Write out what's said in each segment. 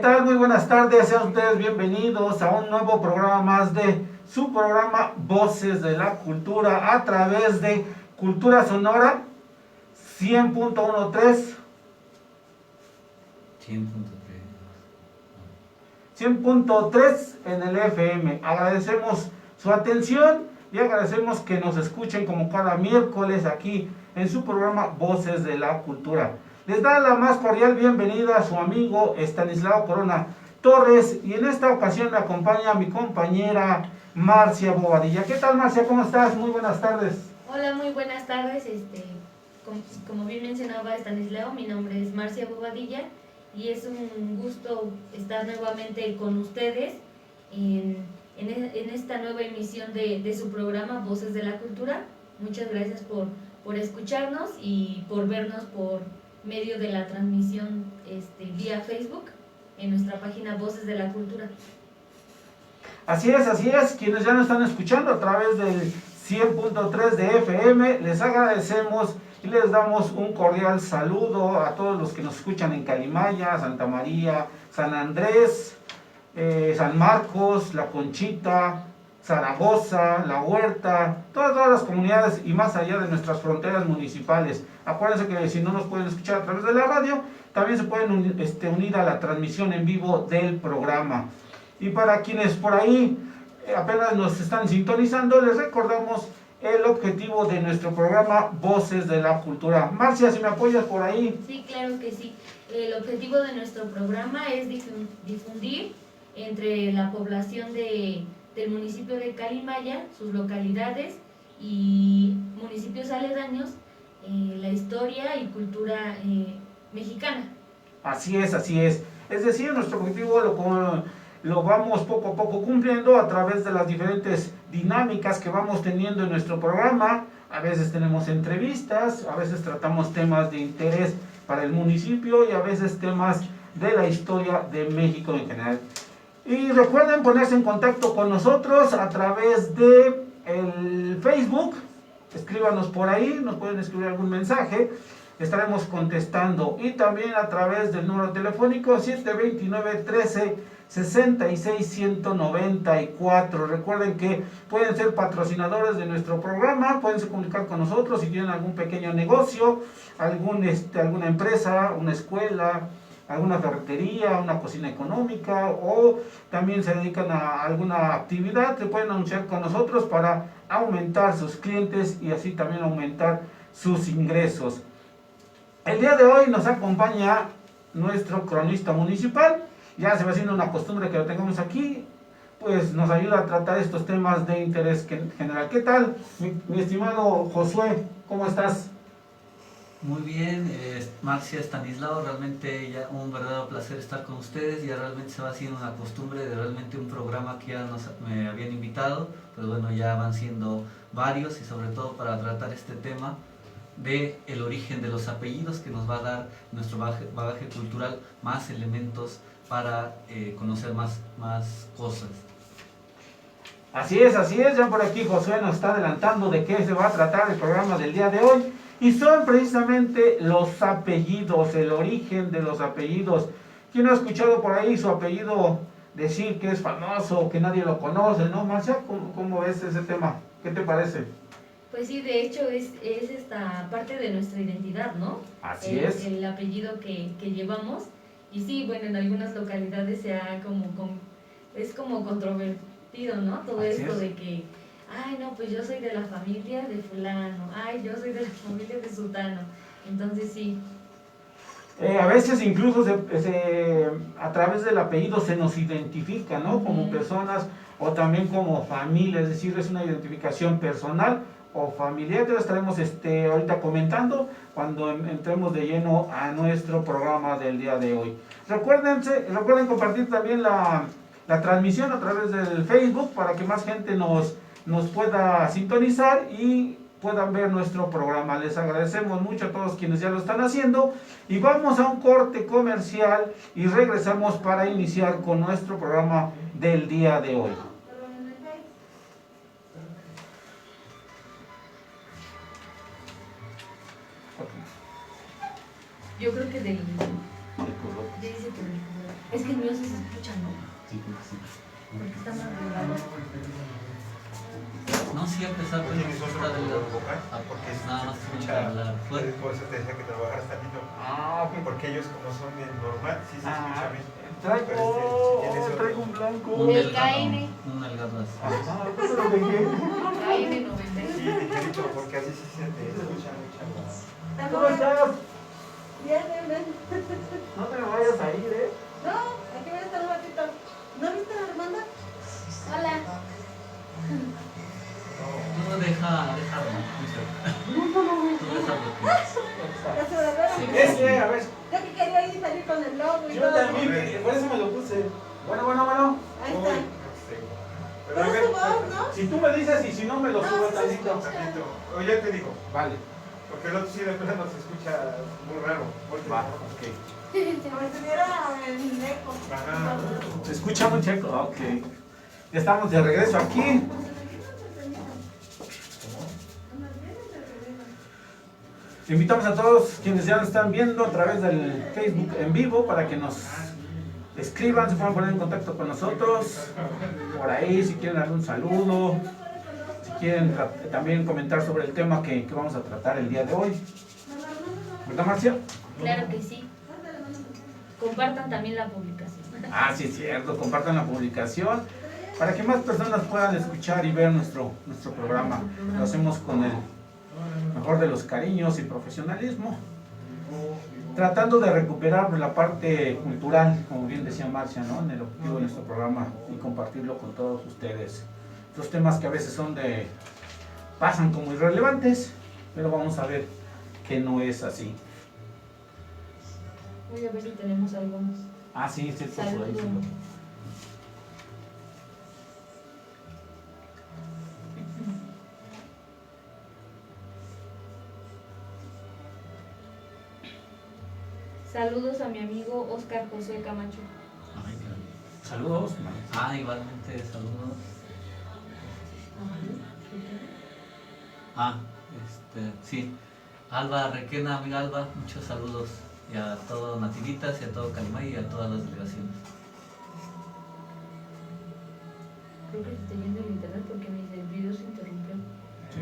tal? Muy buenas tardes, sean ustedes bienvenidos a un nuevo programa más de su programa Voces de la Cultura a través de Cultura Sonora 100.13 100.3 en el FM. Agradecemos su atención y agradecemos que nos escuchen como cada miércoles aquí en su programa Voces de la Cultura. Les da la más cordial bienvenida a su amigo Estanislao Corona Torres y en esta ocasión me acompaña mi compañera Marcia Bobadilla. ¿Qué tal, Marcia? ¿Cómo estás? Muy buenas tardes. Hola, muy buenas tardes. Como bien mencionaba Estanislao, mi nombre es Marcia Bobadilla y es un gusto estar nuevamente con ustedes en esta nueva emisión de su programa Voces de la Cultura. Muchas gracias por escucharnos y por vernos por medio de la transmisión vía Facebook en nuestra página Voces de la Cultura. Así es, quienes ya nos están escuchando a través del 100.3 de FM, les agradecemos y les damos un cordial saludo a todos los que nos escuchan en Calimaya, Santa María, San Andrés, San Marcos, La Conchita, Zaragoza, La Huerta, todas las comunidades y más allá de nuestras fronteras municipales. Acuérdense que si no nos pueden escuchar a través de la radio, también se pueden unir a la transmisión en vivo del programa. Y para quienes por ahí apenas nos están sintonizando, les recordamos el objetivo de nuestro programa Voces de la Cultura. Marcia, si me apoyas por ahí. Sí, claro que sí. El objetivo de nuestro programa es difundir entre la población del municipio de Calimaya, sus localidades y municipios aledaños, la historia y cultura mexicana. Así es. Es decir, nuestro objetivo lo vamos poco a poco cumpliendo a través de las diferentes dinámicas que vamos teniendo en nuestro programa. A veces tenemos entrevistas, a veces tratamos temas de interés para el municipio y a veces temas de la historia de México en general. Y recuerden ponerse en contacto con nosotros a través de el Facebook. Escríbanos por ahí, nos pueden escribir algún mensaje, estaremos contestando. Y también a través del número telefónico 729-13-66-194. Recuerden que pueden ser patrocinadores de nuestro programa, pueden se comunicar con nosotros si tienen algún pequeño negocio, alguna empresa, una escuela, alguna ferretería, una cocina económica o también se dedican a alguna actividad, se pueden anunciar con nosotros para aumentar sus clientes y así también aumentar sus ingresos. El día de hoy nos acompaña nuestro cronista municipal, ya se va haciendo una costumbre que lo tengamos aquí, pues nos ayuda a tratar estos temas de interés general. ¿Qué tal, mi estimado Josué? ¿Cómo estás? Muy bien, Marcia, Estanislao, realmente ya un verdadero placer estar con ustedes. Ya realmente se va haciendo una costumbre de realmente un programa que ya me habían invitado, pues bueno, ya van siendo varios y sobre todo para tratar este tema de el origen de los apellidos que nos va a dar nuestro bagaje cultural, más elementos para conocer más cosas. Así es, ya por aquí Josué nos está adelantando de qué se va a tratar el programa del día de hoy. Y son precisamente los apellidos, el origen de los apellidos. ¿Quién ha escuchado por ahí su apellido decir que es famoso, que nadie lo conoce, no? Marcia, ¿cómo ves ese tema? ¿Qué te parece? Pues sí, de hecho es esta parte de nuestra identidad, ¿no? Así es. El apellido que llevamos. Y sí, bueno, en algunas localidades es como controvertido, ¿no? Todo Así esto es. de que, ay, no, pues yo soy de la familia de fulano, ay, yo soy de la familia de sultano. Entonces sí. A veces incluso a través del apellido se nos identifica, ¿no? Como personas o también como familia, es decir, es una identificación personal o familiar. Te lo estaremos ahorita comentando cuando entremos de lleno a nuestro programa del día de hoy. Recuerden compartir también la transmisión a través del Facebook para que más gente nos pueda sintonizar y puedan ver nuestro programa. Les agradecemos mucho a todos quienes ya lo están haciendo y vamos a un corte comercial y regresamos para iniciar con nuestro programa del día de hoy. Yo creo que del color. dice que del color. Es que el mío sí se escucha, ¿no? Sí, sí. Porque está más delgado. No siempre sabe Oye, ¿es otro del vocal? Ah, Porque nada más tiene que escucha, hablar fuerte. por eso te decía que trabajaras tantito. Ah, ok. Porque ellos como son de normal, sí se escucha bien. Traigo, Pero si tienes otro. traigo un blanco. Un Del delgado, KN. un delgado así. Ah, ¿dónde lo dejé? KN Sí, 96. ligerito, porque así sí se te escucha mucho. ¿Cómo estás? Bien, bien, bien. No te me vayas a ir, ¿eh? No, aquí voy a estar un ratito. ¿No viste a Armanda? Hola. No, deja, tú déjalo Ya se volvieron. Sí. Es que, a ver, Yo que quería ir y salir con el logo y yo todo. también, por eso me lo puse. Bueno. Ahí está. Pero a Pero ver, es su voz, ¿no? Si tú me dices y si no me lo No, subo sí, tantito. tantito. Oye, ya te digo, Vale, porque el otro sí de plano se escucha muy raro. Porque va, ok. Como si estuviera en eco. Ajá. Se escucha muy checo, ok. Ya estamos de regreso aquí. Invitamos a todos quienes ya nos están viendo a través del Facebook en vivo para que nos escriban, se puedan poner en contacto con nosotros. Por ahí, si quieren algún saludo, si quieren también comentar sobre el tema que vamos a tratar el día de hoy. ¿Verdad, Marcia? Claro que sí. Compartan también la publicación. Ah, sí, es cierto. Compartan la publicación para que más personas puedan escuchar y ver nuestro programa. Lo hacemos con el mejor de los cariños y profesionalismo, tratando de recuperar la parte cultural, como bien decía Marcia, ¿no? En el objetivo de nuestro programa y compartirlo con todos ustedes. Los temas que a veces pasan como irrelevantes, pero vamos a ver que no es así. Voy a ver si tenemos algunos. Ah, sí, sí, por ahí. Saludos. Sí. Saludos a mi amigo Oscar Josué Camacho. Ay, claro. Saludos. Igualmente saludos. Sí. Alba Requena, amiga Alba, muchos saludos. Y a todos Nativitas y a todo Calimay y a todas las delegaciones. Creo que se está yendo el internet porque me dice el video se interrumpió. Sí.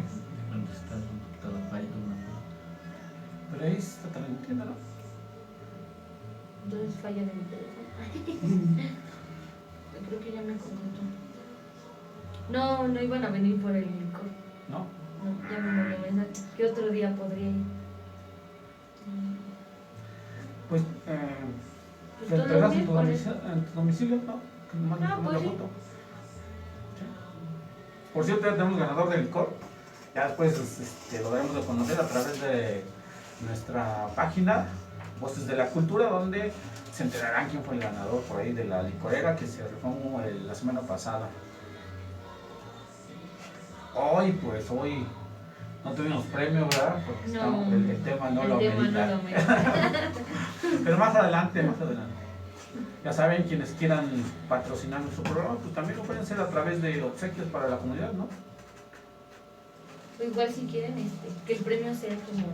Bueno, está un poquito la falla, alguna falla. Pero ahí está transmitiendo, ¿no? Entonces falla de mi teléfono. Creo que ya me contestó. No iban a venir por el licor. ¿No? No, ya me volvió a mensaje. ¿Qué otro día podría ir? Pues, Pues ¿te todo entregas bien en con eso. tu domicilio? ¿No? Que me mandes Ah, como pues la sí. foto. Sí. Por cierto, ya tenemos ganador del licor. Ya después lo daremos a conocer a través de nuestra página Voces de la Cultura, donde se enterarán quién fue el ganador por ahí de la licorera que se rifó la semana pasada. Hoy no tuvimos premio, ¿verdad? Porque No, el tema no lo el tema amerita. no lo amerita. Pero más adelante. Ya saben, quienes quieran patrocinar nuestro programa, pues también lo pueden hacer a través de obsequios para la comunidad, ¿no? O igual si quieren que el premio sea como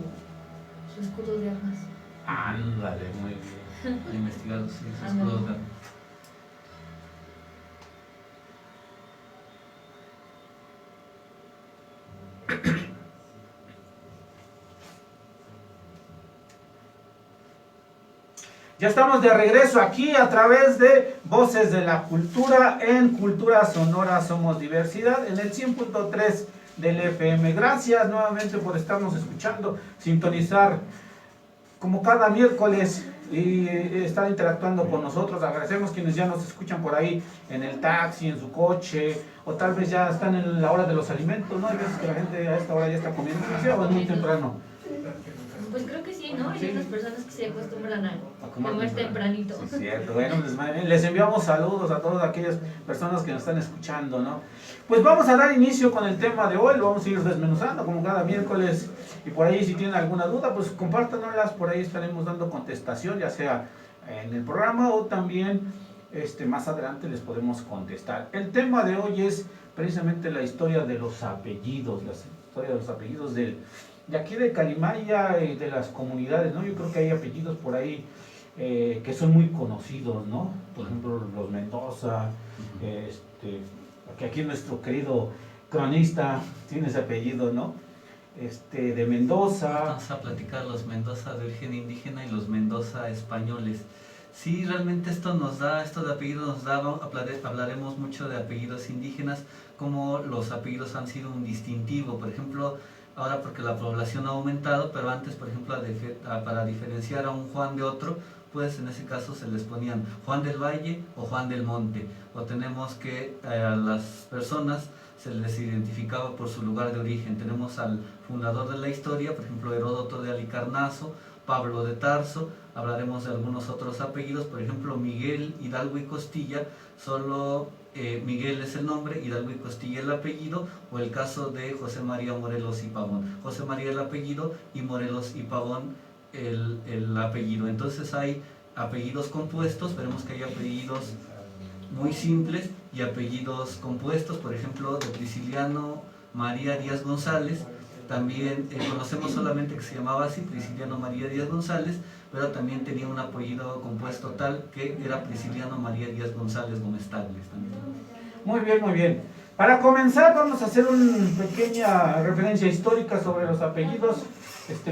su escudo de armas. Ándale, muy bien. A investigar los Ándale. escudos de armas. Ya estamos de regreso aquí a través de Voces de la Cultura en Cultura Sonora Somos Diversidad en el 100.3 del FM. Gracias nuevamente por estarnos escuchando, sintonizar como cada miércoles y estar interactuando con nosotros. Agradecemos quienes ya nos escuchan por ahí en el taxi, en su coche, o tal vez ya están en la hora de los alimentos, ¿no? Hay veces que la gente a esta hora ya está comiendo, ¿sí? O es muy temprano. Pues creo que sí, ¿no? Hay Sí. unas personas que se acostumbran a comer comer tempranito. Sí, es cierto. Bueno, les enviamos saludos a todas aquellas personas que nos están escuchando, ¿no? Pues vamos a dar inicio con el tema de hoy, lo vamos a ir desmenuzando como cada miércoles. Y por ahí si tienen alguna duda, pues compártanoslas, por ahí estaremos dando contestación, ya sea en el programa o también más adelante les podemos contestar. El tema de hoy es precisamente la historia de los apellidos, la historia de los apellidos de aquí de Calimaya y de las comunidades, ¿no? Yo creo que hay apellidos por ahí que son muy conocidos, ¿no? Por ejemplo, los Mendoza, que aquí nuestro querido cronista tiene ese apellido, ¿no? De Mendoza. Vamos a platicar los Mendoza de origen indígena y los Mendoza españoles. Sí, realmente esto de apellidos nos da, hablaremos mucho de apellidos indígenas, como los apellidos han sido un distintivo, por ejemplo, ahora porque la población ha aumentado, pero antes, por ejemplo, para diferenciar a un Juan de otro, pues en ese caso se les ponían Juan del Valle o Juan del Monte, o tenemos que a las personas se les identificaba por su lugar de origen. Tenemos al fundador de la historia, por ejemplo, Heródoto de Halicarnaso, Pablo de Tarso. Hablaremos de algunos otros apellidos, por ejemplo, Miguel, Hidalgo y Costilla, solo Miguel es el nombre, Hidalgo y Costilla el apellido, o el caso de José María Morelos y Pavón. José María el apellido y Morelos y Pavón el apellido. Entonces hay apellidos compuestos, veremos que hay apellidos muy simples y apellidos compuestos, por ejemplo, de Prisciliano María Díaz González. También conocemos solamente que se llamaba así, Prisciliano María Díaz González, pero también tenía un apellido compuesto tal que era Prisciliano María Díaz González Gómez Tables también. Muy bien, muy bien. Para comenzar vamos a hacer una pequeña referencia histórica sobre los apellidos.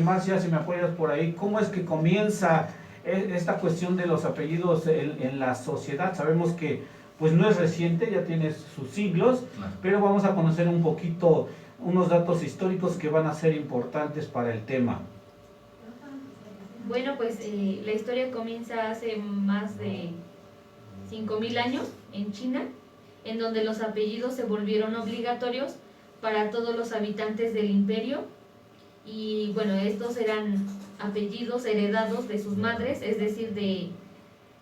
Marcia, si me apoyas por ahí, ¿cómo es que comienza esta cuestión de los apellidos en la sociedad? Sabemos que pues no es reciente, ya tiene sus siglos, Claro. pero vamos a conocer un poquito unos datos históricos que van a ser importantes para el tema. Bueno, pues la historia comienza hace más de 5.000 años en China, en donde los apellidos se volvieron obligatorios para todos los habitantes del imperio. Y bueno, estos eran apellidos heredados de sus madres, es decir,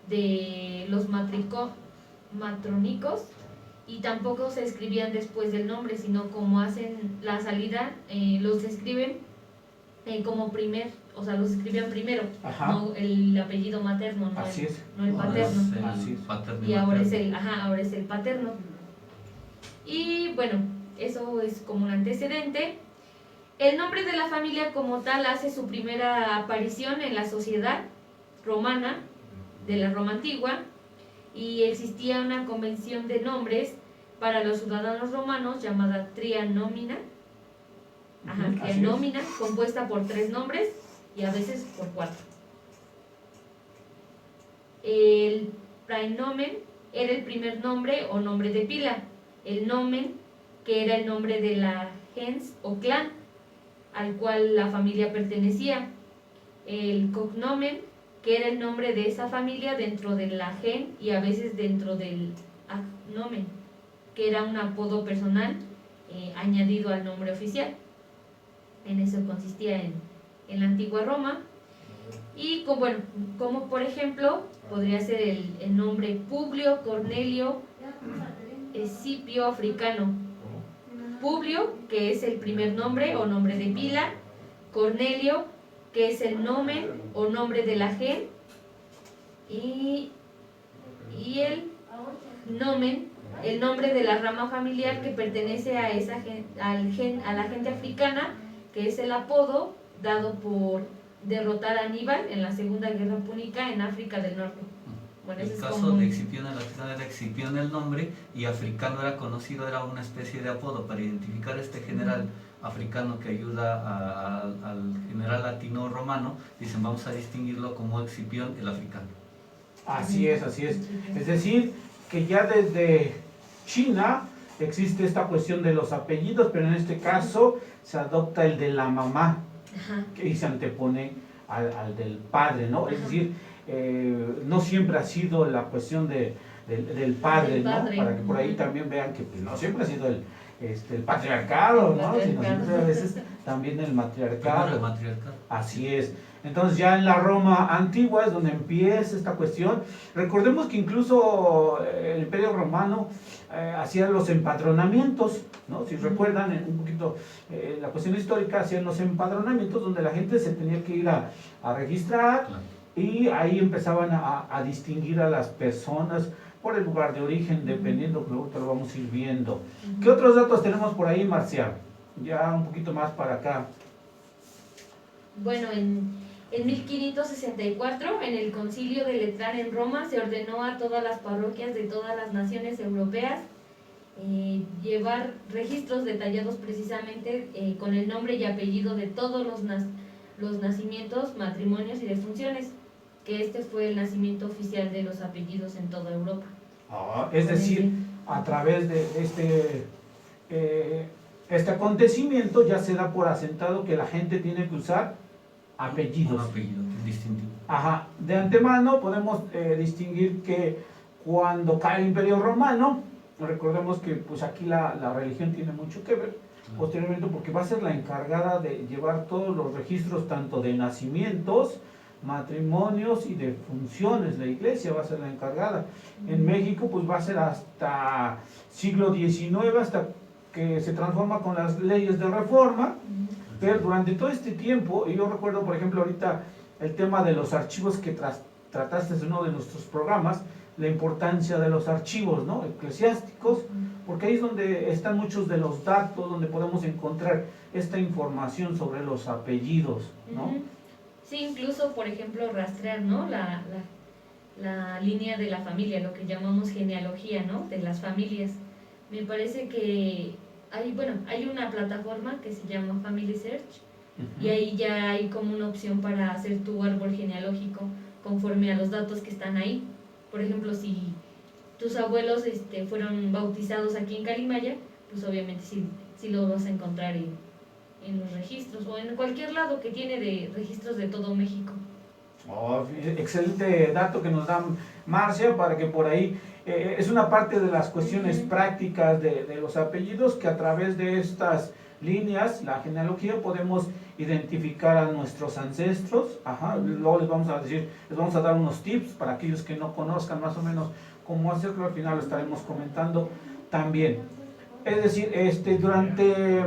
de los matrónicos, y tampoco se escribían después del nombre, sino como hacen la salida, los escriben como los escribían primero. Ajá. No el apellido materno, no, Así es. no el paterno. Así es. Paterno Y ahora materno. ahora es el paterno. Y bueno, eso es como un antecedente. El nombre de la familia como tal hace su primera aparición en la sociedad romana, de la Roma antigua, y existía una convención de nombres para los ciudadanos romanos llamada tria nomina, Así es. compuesta por 3 nombres y a veces por 4. El praenomen era el primer nombre o nombre de pila, el nomen, que era el nombre de la gens o clan al cual la familia pertenecía, el cognomen, que era el nombre de esa familia dentro de la gen y a veces dentro del agnomen, que era un apodo personal añadido al nombre oficial. En eso consistía en la antigua Roma. Y como por ejemplo podría ser el nombre Publio Cornelio Escipio Africano. Publio, que es el primer nombre o nombre de pila; Cornelio, que es el nomen o nombre de la gen; y el nomen, el nombre de la rama familiar que pertenece a a la gente africana, que es el apodo dado por derrotar a Aníbal en la Segunda Guerra Púnica en África del Norte. Bueno, El ese es caso como de Excipión en Latina era Excipión el nombre, y africano era conocido, era una especie de apodo para identificar a este general africano que ayuda al general latino romano. Dicen, vamos a distinguirlo como Excipión el africano. Así es, así es. Es decir, que ya desde China existe esta cuestión de los apellidos, pero en este caso se adopta el de la mamá, y se antepone al del padre, ¿no? Es decir, no siempre ha sido la cuestión del padre, ¿no? Para que por ahí también vean que pues, no siempre ha sido el patriarcado, ¿no? Sino siempre a veces también el matriarcado. El matriarcado. Así es. Entonces ya en la Roma antigua es donde empieza esta cuestión. Recordemos que incluso el Imperio Romano hacía los empadronamientos, ¿no? Si recuerdan un poquito la cuestión histórica, hacían los empadronamientos donde la gente se tenía que ir a registrar. Claro. Y ahí empezaban a distinguir a las personas por el lugar de origen, dependiendo, que luego te lo vamos a ir viendo. ¿Qué otros datos tenemos por ahí, Marcial? Ya un poquito más para acá. Bueno, En 1564, en el Concilio de Letrán en Roma, se ordenó a todas las parroquias de todas las naciones europeas llevar registros detallados precisamente con el nombre y apellido de todos los nacimientos, matrimonios y defunciones, que este fue el nacimiento oficial de los apellidos en toda Europa. Es decir, a través de este acontecimiento ya se da por asentado que la gente tiene que usar apellidos. Un apellido distintivo. Ajá, de antemano podemos distinguir que cuando cae el Imperio Romano, recordemos que pues aquí la religión tiene mucho que ver, posteriormente, porque va a ser la encargada de llevar todos los registros tanto de nacimientos, matrimonios y de funciones. La iglesia va a ser la encargada. En México pues va a ser hasta siglo XIX, hasta que se transforma con las leyes de reforma. Pero durante todo este tiempo, y yo recuerdo por ejemplo ahorita el tema de los archivos que trataste en uno de nuestros programas, la importancia de los archivos, ¿no?, eclesiásticos, porque ahí es donde están muchos de los datos, donde podemos encontrar esta información sobre los apellidos, ¿no? Sí, incluso, por ejemplo, rastrear, ¿no?, la línea de la familia, lo que llamamos genealogía, ¿no?, de las familias. Me parece que hay una plataforma que se llama Family Search, y ahí ya hay como una opción para hacer tu árbol genealógico conforme a los datos que están ahí. Por ejemplo, si tus abuelos fueron bautizados aquí en Calimaya, pues obviamente sí lo vas a encontrar en los registros o en cualquier lado que tiene de registros de todo México. Excelente dato que nos da Marcia, para que por ahí es una parte de las cuestiones prácticas de los apellidos, que a través de estas líneas, la genealogía, podemos identificar a nuestros ancestros. Luego les vamos a dar unos tips para aquellos que no conozcan más o menos cómo hacerlo. Al final lo estaremos comentando también. Es decir, durante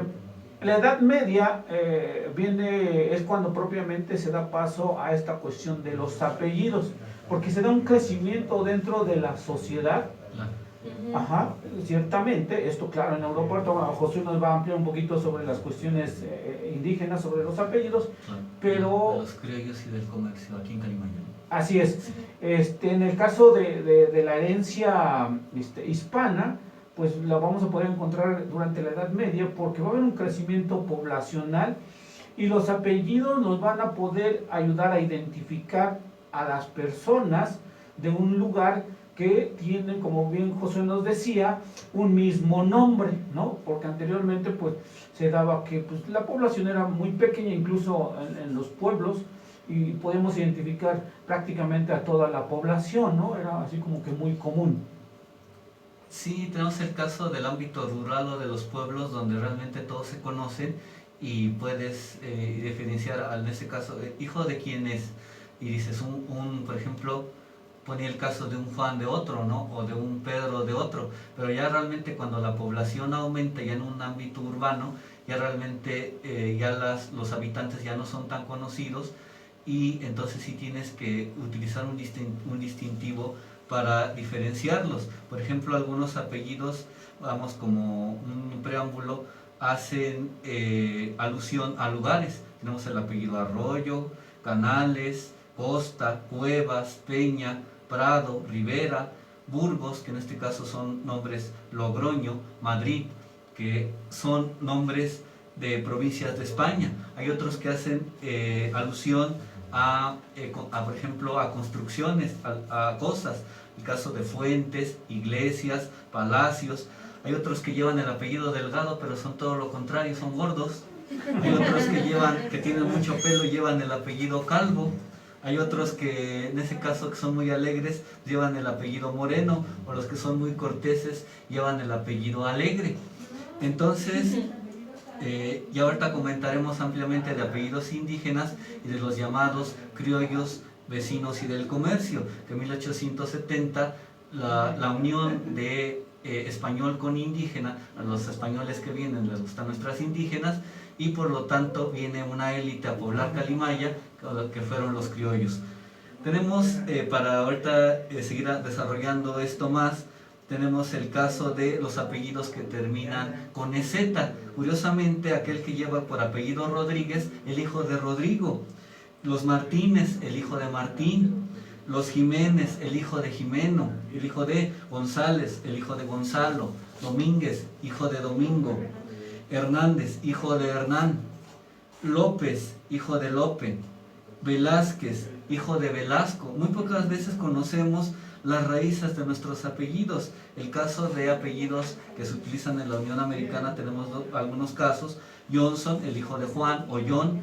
la Edad Media es cuando propiamente se da paso a esta cuestión de los apellidos, porque se da un crecimiento dentro de la sociedad. Ciertamente, esto claro, en Europa, José nos va a ampliar un poquito sobre las cuestiones indígenas, sobre los apellidos, pero... De los criollos y del comercio aquí en Calimaya. Así es. En el caso de la herencia hispana, pues la vamos a poder encontrar durante la Edad Media, porque va a haber un crecimiento poblacional y los apellidos nos van a poder ayudar a identificar a las personas de un lugar que tienen, como bien José nos decía, un mismo nombre, ¿no? Porque anteriormente pues se daba que pues, la población era muy pequeña, incluso en los pueblos, y podemos identificar prácticamente a toda la población, ¿no? Era así como que muy común. Sí, tenemos el caso del ámbito rural o de los pueblos donde realmente todos se conocen y puedes diferenciar, en este caso, hijo de quién es, y dices, por ejemplo, ponía el caso de un Juan de otro, ¿no?, o de un Pedro de otro, pero ya realmente cuando la población aumenta ya en un ámbito urbano, ya realmente los habitantes ya no son tan conocidos, y entonces sí tienes que utilizar un distintivo para diferenciarlos. Por ejemplo, algunos apellidos, vamos, como un preámbulo, hacen alusión a lugares. Tenemos el apellido Arroyo, Canales, Costa, Cuevas, Peña, Prado, Rivera, Burgos, que en este caso son nombres Logroño, Madrid, que son nombres de provincias de España. Hay otros que hacen alusión por ejemplo, a construcciones, a cosas. El caso de fuentes, iglesias, palacios. Hay otros que llevan el apellido Delgado, pero son todo lo contrario, son gordos. Hay otros que tienen mucho pelo y llevan el apellido Calvo. Hay otros que, en ese caso, que son muy alegres, llevan el apellido Moreno, o los que son muy corteses llevan el apellido Alegre. Entonces, y ahorita comentaremos ampliamente de apellidos indígenas y de los llamados criollos, vecinos y del comercio, que en 1870 la unión de español con indígena, a los españoles que vienen les gustan nuestras indígenas, y por lo tanto viene una élite a poblar Calimaya, que fueron los criollos. Tenemos, para ahorita seguir desarrollando esto más, tenemos el caso de los apellidos que terminan con EZ. Curiosamente, aquel que lleva por apellido Rodríguez, el hijo de Rodrigo. Los Martínez, el hijo de Martín. Los Jiménez, el hijo de Jimeno, el hijo de González, el hijo de Gonzalo. Domínguez, hijo de Domingo. Hernández, hijo de Hernán. López, hijo de Lope. Velázquez, hijo de Velasco. Muy pocas veces conocemos las raíces de nuestros apellidos. El caso de apellidos que se utilizan en la Unión Americana, tenemos algunos casos. Johnson, el hijo de Juan o John.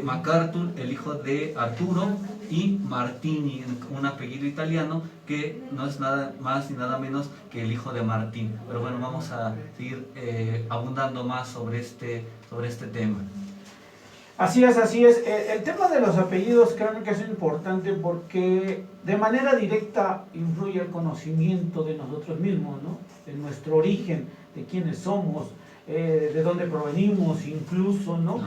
MacArthur, el hijo de Arturo, y Martini, un apellido italiano que no es nada más ni nada menos que el hijo de Martín. Pero bueno, vamos a seguir abundando más sobre este tema. Así es, así es. El tema de los apellidos creo que es importante porque de manera directa influye el conocimiento de nosotros mismos, ¿no? De nuestro origen, de quiénes somos, de dónde provenimos incluso, ¿no?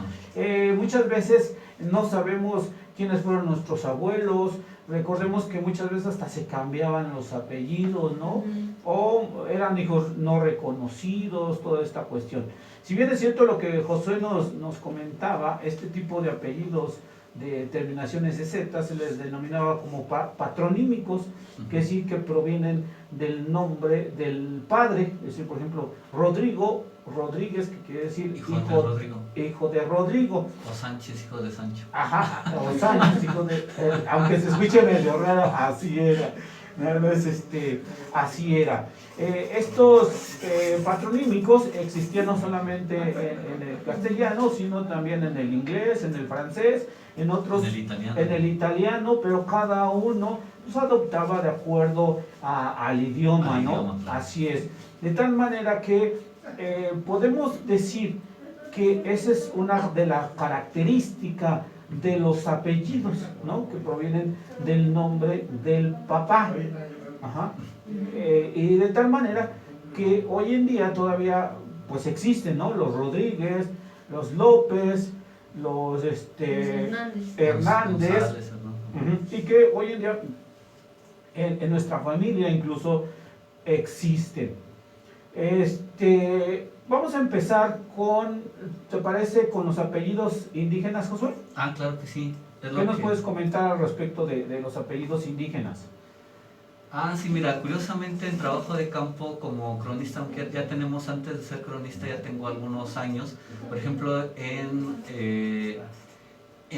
Muchas veces no sabemos quiénes fueron nuestros abuelos. Recordemos que muchas veces hasta se cambiaban los apellidos, ¿no? O eran hijos no reconocidos, toda esta cuestión. Si bien es cierto lo que Josué nos comentaba, este tipo de apellidos de terminaciones Z se les denominaba como patronímicos, que sí que provienen del nombre del padre. Es decir, por ejemplo, Rodrigo Rodríguez, que quiere decir hijo de Rodrigo. O Sánchez, hijo de Sancho. Ajá, o Sánchez, hijo de... aunque se escuche medio raro, así era. No es así era. Estos patronímicos existían no solamente en el castellano, sino también en el inglés, en el francés, en otros, en el italiano, pero cada uno pues adoptaba de acuerdo al idioma, ¿no? Claro. Así es. De tal manera que podemos decir que esa es una de las características de los apellidos, ¿no? Que provienen del nombre del papá. Ajá. Y de tal manera que hoy en día todavía pues existen, ¿no? Los Rodríguez, los López, los Hernández, González, y que hoy en día en nuestra familia incluso existen. Vamos a empezar con, ¿te parece, con los apellidos indígenas, Josué? Ah, claro que sí. ¿Qué nos puedes comentar al respecto de los apellidos indígenas? Ah, sí, mira, curiosamente en trabajo de campo como cronista, aunque ya tenemos, antes de ser cronista, ya tengo algunos años. Por ejemplo, en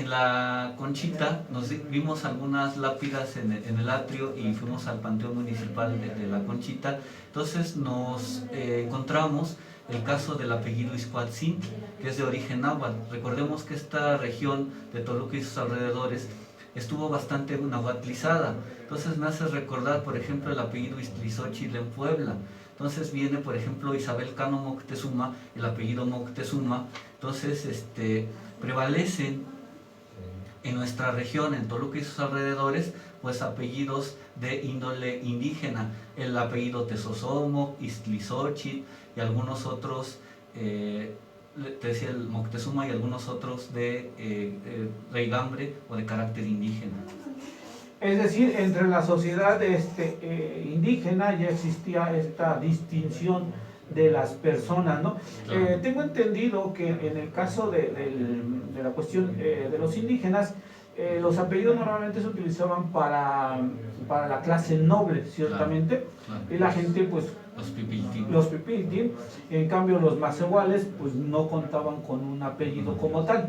la Conchita nos vimos algunas lápidas en el atrio y fuimos al Panteón Municipal de la Conchita. Entonces nos encontramos el caso del apellido Izcuatzin, que es de origen náhuatl. Recordemos que esta región de Toluca y sus alrededores estuvo bastante nahuatlizada. Entonces me hace recordar, por ejemplo, el apellido Iztlizóchitl en Puebla. Entonces viene, por ejemplo, Isabel Cano Moctezuma, el apellido Moctezuma. Entonces prevalecen en nuestra región, en Toluca y sus alrededores, pues apellidos de índole indígena. El apellido Tezosomoc, Iztlizóchitl y algunos otros, te decía el Moctezuma, y algunos otros de raigambre o de carácter indígena. Es decir, entre la sociedad indígena ya existía esta distinción de las personas, ¿no? Claro. Tengo entendido que en el caso de la cuestión de los indígenas, los apellidos normalmente se utilizaban para la clase noble, ciertamente, claro. Y la gente, pues, los pipiltin, en cambio los macehuales, pues no contaban con un apellido como tal,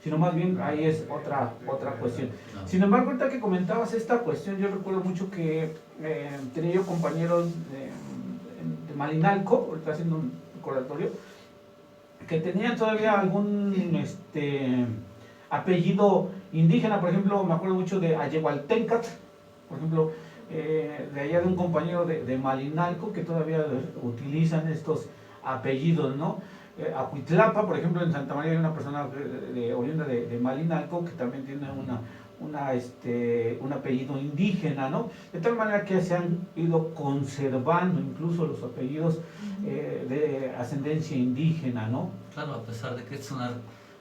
sino más bien ahí es otra cuestión. Claro. Sin embargo, ahorita que comentabas esta cuestión, yo recuerdo mucho que tenía yo compañeros de Malinalco, ahorita haciendo un recordatorio, que tenían todavía algún apellido indígena. Por ejemplo, me acuerdo mucho de Ayehualtencat, por ejemplo, de allá de un compañero de Malinalco, que todavía utilizan estos apellidos, ¿no? Acuitlapa, por ejemplo, en Santa María hay una persona oriunda de Malinalco que también tiene un apellido indígena, ¿no? De tal manera que se han ido conservando incluso los apellidos de ascendencia indígena, ¿no? Claro, a pesar de que es una...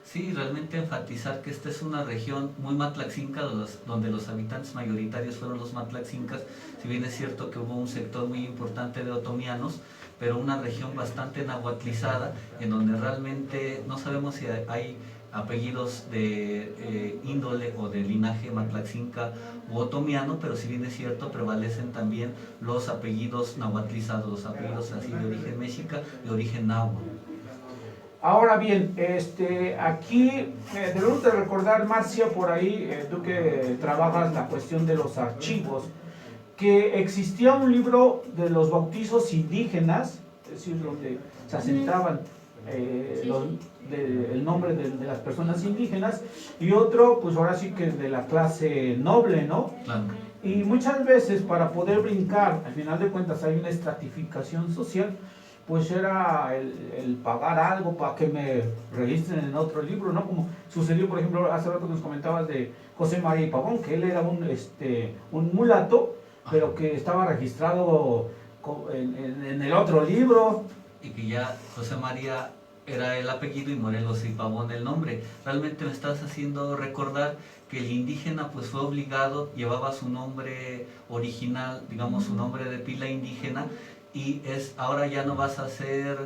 Sí, realmente enfatizar que esta es una región muy matlaxinca, donde los habitantes mayoritarios fueron los matlaxincas, si bien es cierto que hubo un sector muy importante de otomianos, pero una región bastante nahuatlizada, en donde realmente no sabemos si hay apellidos de índole o de linaje matlaxinca u otomiano, pero si bien es cierto, prevalecen también los apellidos nahuatlizados, los apellidos así de origen mexica, de origen náhuatl. Ahora bien, aquí debemos de recordar, Marcia, por ahí, tú que trabajas la cuestión de los archivos, que existía un libro de los bautizos indígenas, es decir, donde se asentaban el nombre de las personas indígenas, y otro, pues ahora sí que de la clase noble, ¿no? Claro. Y muchas veces para poder brincar, al final de cuentas hay una estratificación social, pues era el pagar algo para que me registren en otro libro, ¿no? Como sucedió, por ejemplo, hace rato nos comentabas de José María Pavón, que él era un mulato, pero que estaba registrado en el otro libro. Y que ya José María era el apellido y Morelos y Pavón el nombre. Realmente me estás haciendo recordar que el indígena pues fue obligado, llevaba su nombre original, digamos su nombre de pila indígena, y ahora ya no vas a ser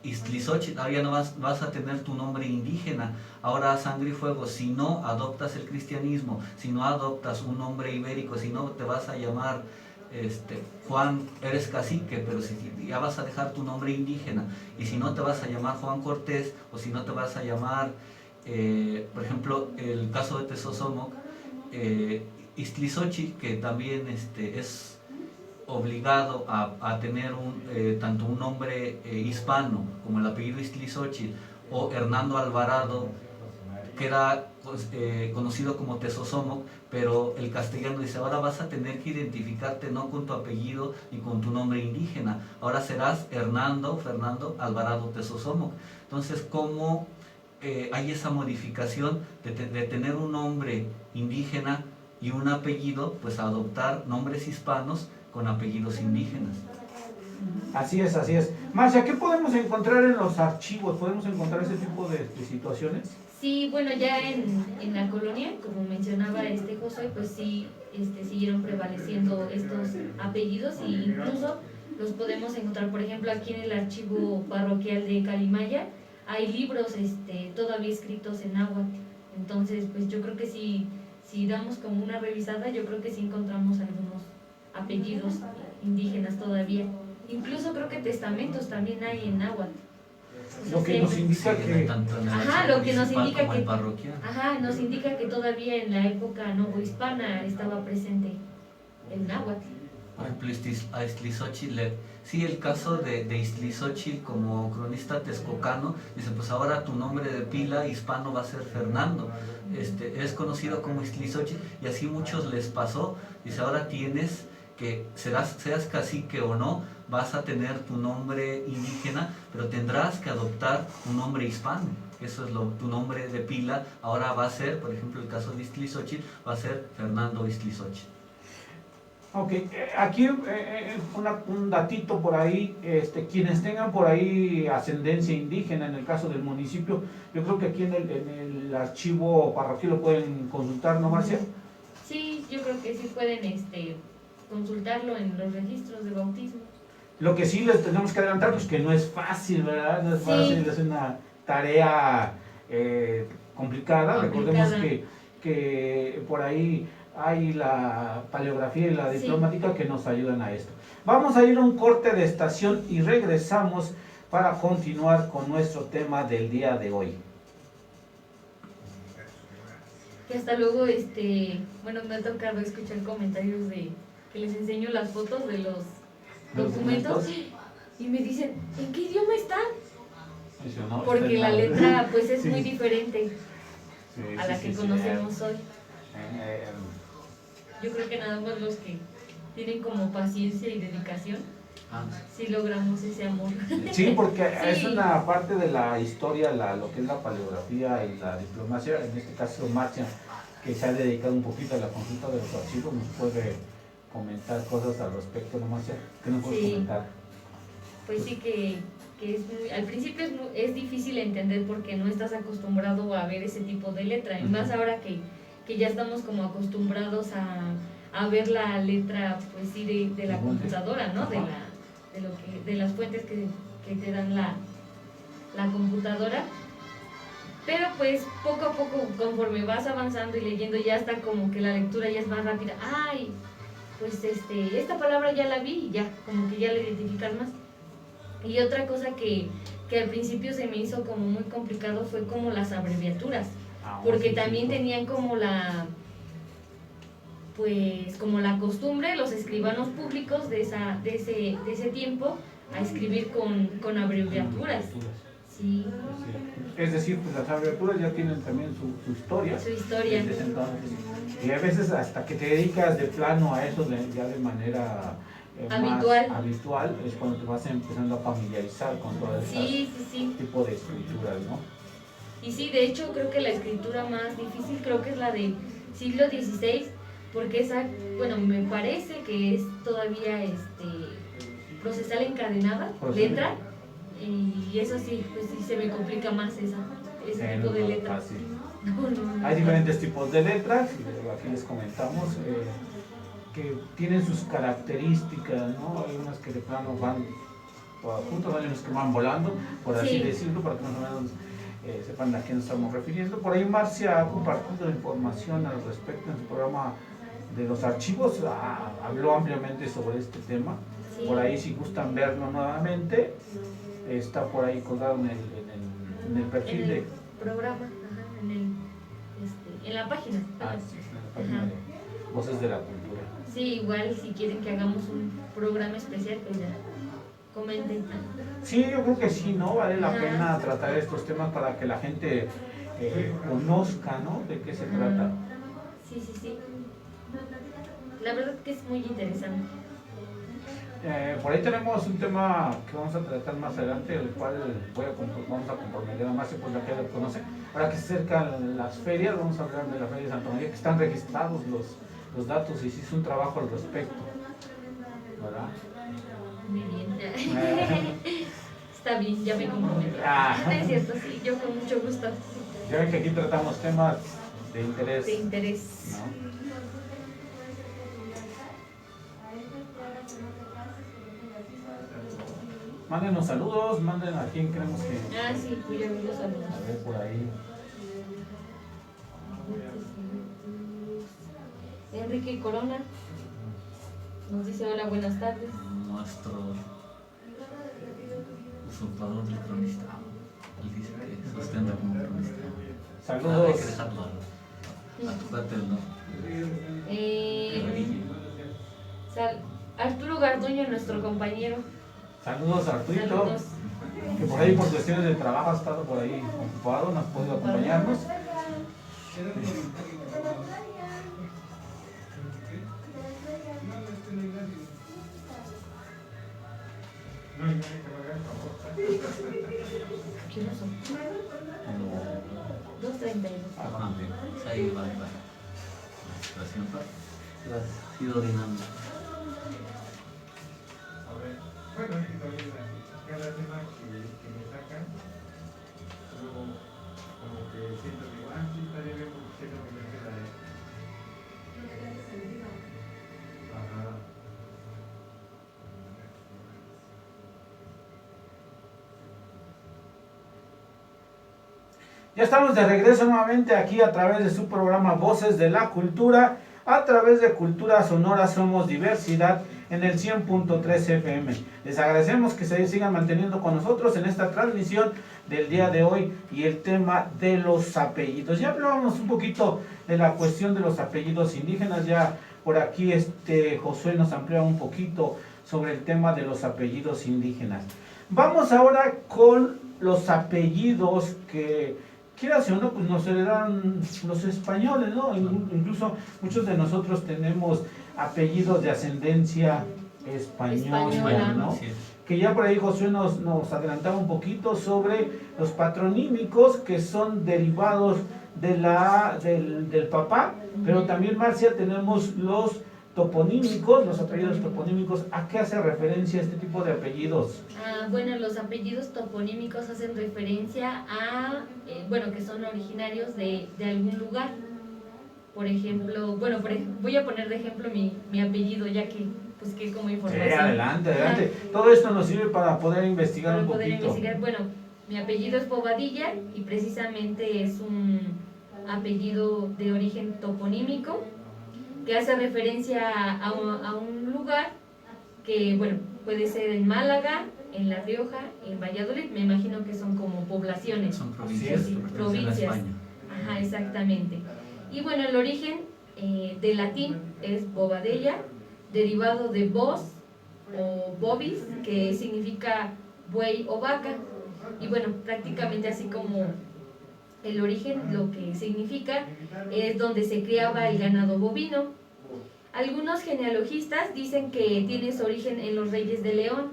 Iztlizóchitl, ahora ya no vas a tener tu nombre indígena, ahora sangre y fuego. Si no adoptas el cristianismo, si no adoptas un nombre ibérico, si no te vas a llamar Juan, eres cacique, pero si ya vas a dejar tu nombre indígena, y si no te vas a llamar Juan Cortés, o si no te vas a llamar, por ejemplo, el caso de Tezosomoc, Iztlizóchitl, que también es obligado a tener tanto un nombre hispano como el apellido Iztlizóchitl, o Hernando Alvarado, que era conocido como Tezosomoc, pero el castellano dice, ahora vas a tener que identificarte no con tu apellido ni con tu nombre indígena, ahora serás Fernando Alvarado Tezosomoc. Entonces, ¿cómo hay esa modificación de tener un nombre indígena y un apellido, pues adoptar nombres hispanos con apellidos indígenas? Así es, así es. Marcia, ¿qué podemos encontrar en los archivos? ¿Podemos encontrar ese tipo de situaciones? Sí, bueno, ya en la colonia, como mencionaba José, pues sí, siguieron prevaleciendo estos apellidos, e incluso los podemos encontrar, por ejemplo, aquí en el archivo parroquial de Calimaya, hay libros todavía escritos en náhuatl. Entonces, pues yo creo que si damos como una revisada, yo creo que sí encontramos algunos apellidos indígenas todavía. Incluso creo que testamentos también hay en náhuatl. Lo que nos indica que... Ajá, lo que nos indica que... parroquial. Ajá, nos indica que todavía en la época novohispana estaba presente el náhuatl. Por ejemplo, a Iztlizóchitl, sí, el caso de Iztlizóchitl como cronista texcocano, dice, pues ahora tu nombre de pila hispano va a ser Fernando, es conocido como Iztlizóchitl, y así muchos les pasó, dice, ahora tienes que, seas cacique o no, vas a tener tu nombre indígena, pero tendrás que adoptar un nombre hispano. Eso es tu nombre de pila, ahora va a ser, por ejemplo, el caso de Iztlizóchitl, va a ser Fernando Iztlizóchitl. Ok, aquí un datito por ahí, quienes tengan por ahí ascendencia indígena, en el caso del municipio, yo creo que aquí en el archivo parroquial lo pueden consultar, ¿no, Marcia? Sí, yo creo que sí pueden consultarlo en los registros de bautismo. Lo que sí les tenemos que adelantar, pues que no es fácil, ¿verdad? No es fácil, es una tarea complicada. Recordemos que por ahí hay la paleografía y la diplomática que nos ayudan a esto. Vamos a ir a un corte de estación y regresamos para continuar con nuestro tema del día de hoy. Que hasta luego, bueno, me ha tocado escuchar comentarios de que les enseño las fotos de los documentos y me dicen, ¿en qué idioma están? Porque la letra pues es muy diferente a la que conocemos hoy. Yo creo que nada más los que tienen como paciencia y dedicación, sí logramos ese amor. Sí, porque sí. Es una parte de la historia, lo que es la paleografía y la diplomacia, en este caso Marcia, que se ha dedicado un poquito a la consulta de los archivos, nos puede comentar cosas al respecto, ¿no, Marcia? ¿Qué nos puedes comentar? Pues sí que al principio es difícil entender porque no estás acostumbrado a ver ese tipo de letra, y más ahora que ya estamos como acostumbrados a ver la letra, pues sí, de la computadora, ¿no? De las fuentes que te dan la computadora. Pero pues poco a poco, conforme vas avanzando y leyendo, ya está como que la lectura ya es más rápida. Ay, pues esta palabra ya la vi y ya, como que ya la identificas más. Y otra cosa que al principio se me hizo como muy complicado fue como las abreviaturas, porque también tenían como como la costumbre los escribanos públicos de ese tiempo a escribir con abreviaturas. Sí. Es decir, pues las abreviaturas ya tienen también su historia. Su historia. Desde entonces. Y a veces hasta que te dedicas de plano a eso ya de manera habitual. más habitual, es cuando te vas empezando a familiarizar con todo ese tipo de escrituras, ¿no? Y sí, de hecho creo que la escritura más difícil creo que es la del siglo XVI, porque esa, bueno, me parece que es todavía procesal encadenada, letra, y eso sí, pues sí se me complica más ese tipo de letra. No. Hay diferentes tipos de letras, aquí les comentamos, que tienen sus características, ¿no? Hay unas que de plano van juntos, hay unas que van volando, por así decirlo, para que más o menos sepan a quién nos estamos refiriendo. Por ahí Marcia ha compartido información al respecto en su programa de los archivos, habló ampliamente sobre este tema. Sí. Por ahí, si gustan verlo nuevamente, está por ahí colgado en el perfil del programa, en la página. Sí, en la página de Voces de la Cultura. Sí, igual si quieren que hagamos un programa especial, pues ya comenten. Sí, yo creo que sí, ¿no? Vale la pena tratar estos temas para que la gente conozca, ¿no? De qué se trata. Sí. La verdad que es muy interesante. Por ahí tenemos un tema que vamos a tratar más adelante, el cual vamos a comprometer a Marcia, pues la que lo conoce. Ahora que se acercan las ferias, vamos a hablar de la Feria de Santa María, que están registrados los datos y se hizo un trabajo al respecto, ¿verdad? Muy bien. Está bien, ya me comprometí. Es cierto, sí, yo con mucho gusto. Ya ven que aquí tratamos temas de interés. De interés. ¿No? Mándenos saludos, manden a quien queremos que... Sí, pues yo los saludos. A ver, por ahí. Enrique Corona nos dice hola, buenas tardes. Nuestro usurpador del cronista. Él dice que se ostenta como cronista. Saludos. Hay que dejarlo a tu parte, ¿no? Arturo Garduño, nuestro compañero. Saludos a Arturito, que por ahí por cuestiones de trabajo ha estado por ahí ocupado, no ha podido acompañarnos. ¿Qué no son? 2:32. Bien. Ahí va. La situación la ha ido ordenando. Bueno, y también cada tema que me sacan, luego como que siento que, sí, está bien, porque siento que me queda Ajá. Ya estamos de regreso nuevamente aquí a través de su programa Voces de la Cultura, a través de Cultura Sonora Somos Diversidad en el 100.3 FM. Les agradecemos que se sigan manteniendo con nosotros en esta transmisión del día de hoy y el tema de los apellidos. Ya hablábamos un poquito de la cuestión de los apellidos indígenas, ya por aquí Josué nos amplía un poquito sobre el tema de los apellidos indígenas. Vamos ahora con los apellidos que, quieras o no, pues nos heredaron los españoles, ¿no? Incluso muchos de nosotros tenemos apellidos de ascendencia española, ¿no? Que ya por ahí Josué nos adelantaba un poquito sobre los patronímicos que son derivados del papá, pero también, Marcia, tenemos los toponímicos, los apellidos toponímicos. ¿A qué hace referencia este tipo de apellidos? Bueno, los apellidos toponímicos hacen referencia a, que son originarios de algún lugar. Por ejemplo, voy a poner de ejemplo mi apellido, ya que como información. Sí, adelante. Todo esto nos sirve para poder investigar un poquito. Bueno, Mi apellido es Bobadilla y precisamente es un apellido de origen toponímico que hace referencia a un lugar que, bueno, puede ser en Málaga, en La Rioja, en Valladolid, me imagino que son como poblaciones. Son provincias, Sí, que pertenecen a provincias. España. Ajá, exactamente. Y bueno, el origen del latín es Bobadella, derivado de bos o bobis, que significa buey o vaca. Y bueno, prácticamente así como el origen, lo que significa es donde se criaba el ganado bovino. Algunos genealogistas dicen que tiene su origen en los Reyes de León,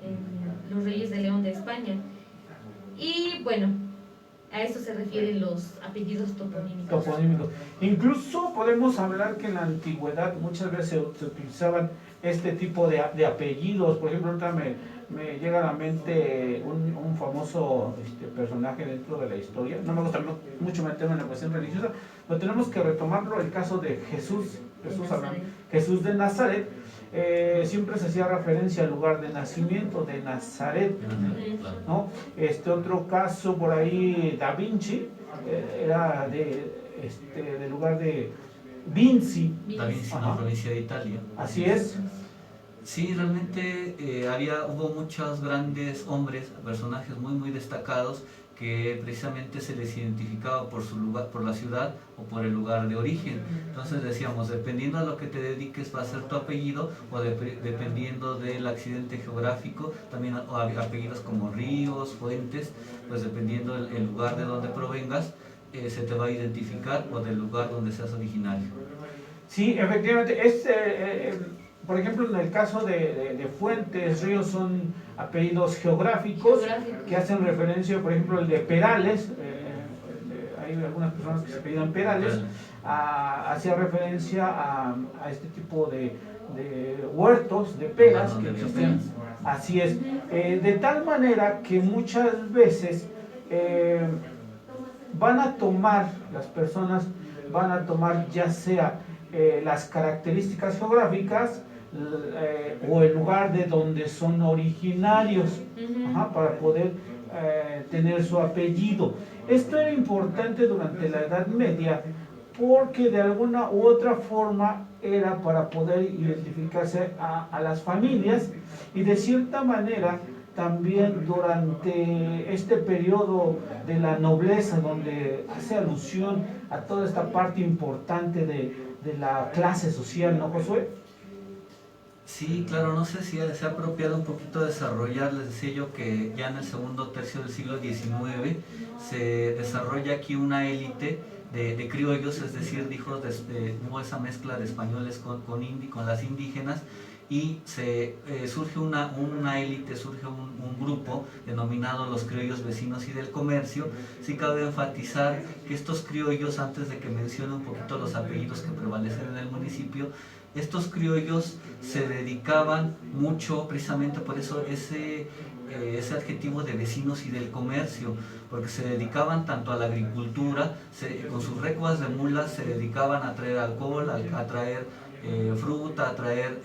en los Reyes de León de España. Y bueno, a eso se refieren los apellidos toponímicos. Toponímicos. Incluso podemos hablar que en la antigüedad muchas veces se utilizaban este tipo de apellidos. Por ejemplo, ahorita me llega a la mente un famoso personaje dentro de la historia. No me gusta mucho meterme en la cuestión religiosa, pero tenemos que retomarlo, el caso de Jesús de Nazaret. Siempre se hacía referencia al lugar de nacimiento de Nazaret, ¿no? Otro caso por ahí, Da Vinci, era del lugar de Vinci. Da Vinci, una provincia de Italia. Así es. Sí, realmente hubo muchos grandes hombres, personajes muy destacados que precisamente se les identificaba por su lugar, por la ciudad o por el lugar de origen. Entonces decíamos, dependiendo a lo que te dediques va a ser tu apellido, o dependiendo del accidente geográfico, también apellidos como ríos, fuentes, pues dependiendo el lugar de donde provengas, se te va a identificar, o del lugar donde seas originario. Sí, efectivamente, por ejemplo, en el caso de fuentes, ríos son apellidos geográficos que hacen referencia, por ejemplo, el de Perales, hay algunas personas que se apellidan Perales, hacía referencia a este tipo de huertos, de peras que existen. Así es, de tal manera que muchas veces las personas van a tomar ya sea las características geográficas o el lugar de donde son originarios, para poder tener su apellido. Esto era importante durante la Edad Media porque de alguna u otra forma era para poder identificarse a las familias, y de cierta manera también durante este periodo de la nobleza, donde hace alusión a toda esta parte importante de la clase social, ¿no, Josué? Sí, claro, no sé si se ha apropiado un poquito desarrollar, les decía yo que ya en el segundo tercio del siglo XIX se desarrolla aquí una élite de criollos, es decir, hubo esa mezcla de españoles con las indígenas, y surge una élite, surge un grupo denominado los criollos vecinos y del comercio. Sí cabe enfatizar que estos criollos, antes de que mencione un poquito los apellidos que prevalecen en el municipio, estos criollos se dedicaban mucho, precisamente por eso ese adjetivo de vecinos y del comercio, porque se dedicaban tanto a la agricultura, con sus recuas de mulas se dedicaban a traer alcohol, a traer fruta, a traer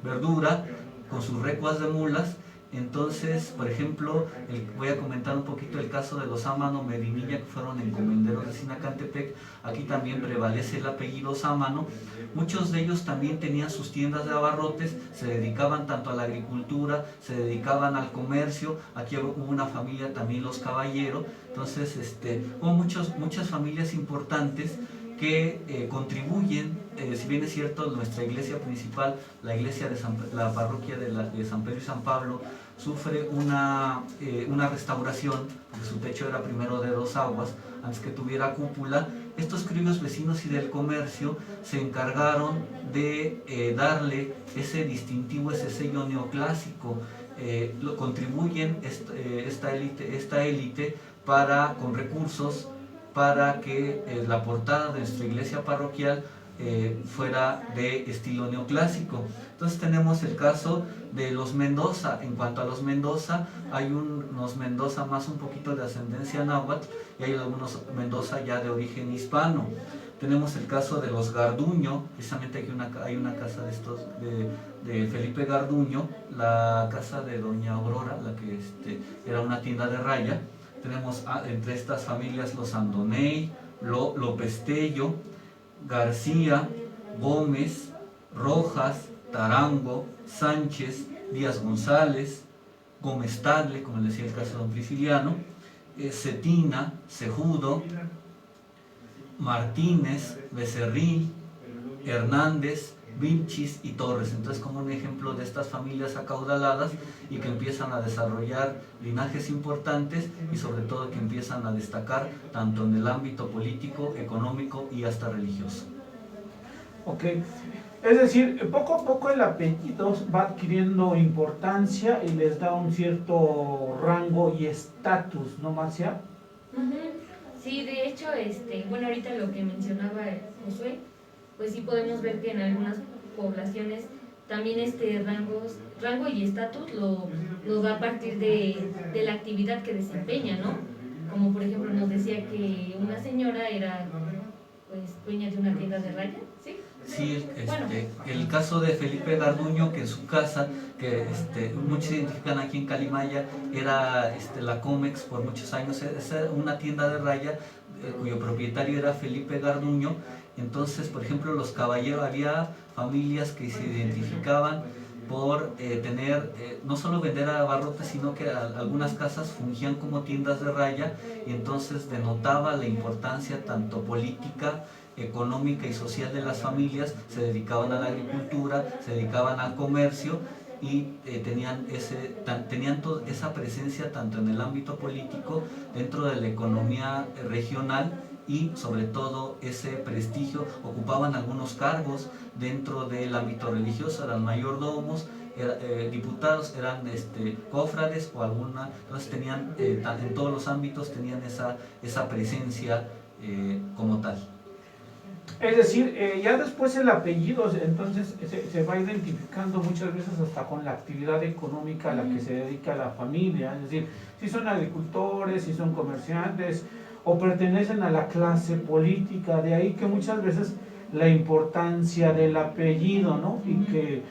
verdura, con sus recuas de mulas. Entonces, por ejemplo, voy a comentar un poquito el caso de los Sámano Medinilla, que fueron encomenderos de Sinacantepec. Aquí también prevalece el apellido Sámano. Muchos de ellos también tenían sus tiendas de abarrotes, se dedicaban tanto a la agricultura, se dedicaban al comercio. Aquí hubo una familia también, los Caballero. Entonces, hubo muchas familias importantes que contribuyen, si bien es cierto, nuestra iglesia principal, la iglesia la parroquia de San Pedro y San Pablo, sufre una restauración, porque su techo era primero de 2 aguas, antes que tuviera cúpula. Estos criollos vecinos y del comercio se encargaron de darle ese distintivo, ese sello neoclásico. Contribuyen esta élite con recursos, para que la portada de nuestra iglesia parroquial fuera de estilo neoclásico. Entonces tenemos el caso de los Mendoza. En cuanto a los Mendoza, hay unos Mendoza más un poquito de ascendencia náhuatl, y hay algunos Mendoza ya de origen hispano. Tenemos el caso de los Garduño, precisamente aquí hay una casa de de Felipe Garduño, la casa de doña Aurora, la que era una tienda de raya. Tenemos entre estas familias los Andoney, López Tello, García, Gómez, Rojas, Tarango, Sánchez, Díaz González, Gómez Tagle, como le decía el caso de don Prisciliano, Cetina, Cejudo, Martínez, Becerril, Hernández, Vilchis y Torres. Entonces, como un ejemplo de estas familias acaudaladas y que empiezan a desarrollar linajes importantes y sobre todo que empiezan a destacar tanto en el ámbito político, económico y hasta religioso. Ok, es decir, poco a poco el apellido va adquiriendo importancia y les da un cierto rango y estatus, ¿no, Marcia? Sí, de hecho, bueno, ahorita lo que mencionaba Josué, pues sí podemos ver que en algunas poblaciones también rango y estatus lo da a partir de la actividad que desempeña, ¿no? Como por ejemplo nos decía que una señora era pues dueña de una tienda de raya, ¿sí? Sí, Bueno. el caso de Felipe Garduño, que en su casa, que muchos identifican aquí en Calimaya, era la Comex por muchos años, es una tienda de raya cuyo propietario era Felipe Garduño. Entonces, por ejemplo, los caballeros, había familias que se identificaban por tener, no solo vender abarrotes, sino que algunas casas fungían como tiendas de raya, y entonces denotaba la importancia tanto política, económica y social de las familias. Se dedicaban a la agricultura, se dedicaban al comercio y tenían esa presencia tanto en el ámbito político, dentro de la economía regional, y sobre todo ese prestigio. Ocupaban algunos cargos dentro del ámbito religioso, eran mayordomos, diputados, eran cofrades o alguna, entonces tenían, en todos los ámbitos tenían esa presencia como tal. Es decir, ya después el apellido entonces se va identificando muchas veces hasta con la actividad económica a la que se dedica la familia, es decir, si son agricultores, si son comerciantes o pertenecen a la clase política, de ahí que muchas veces la importancia del apellido, ¿no? Y que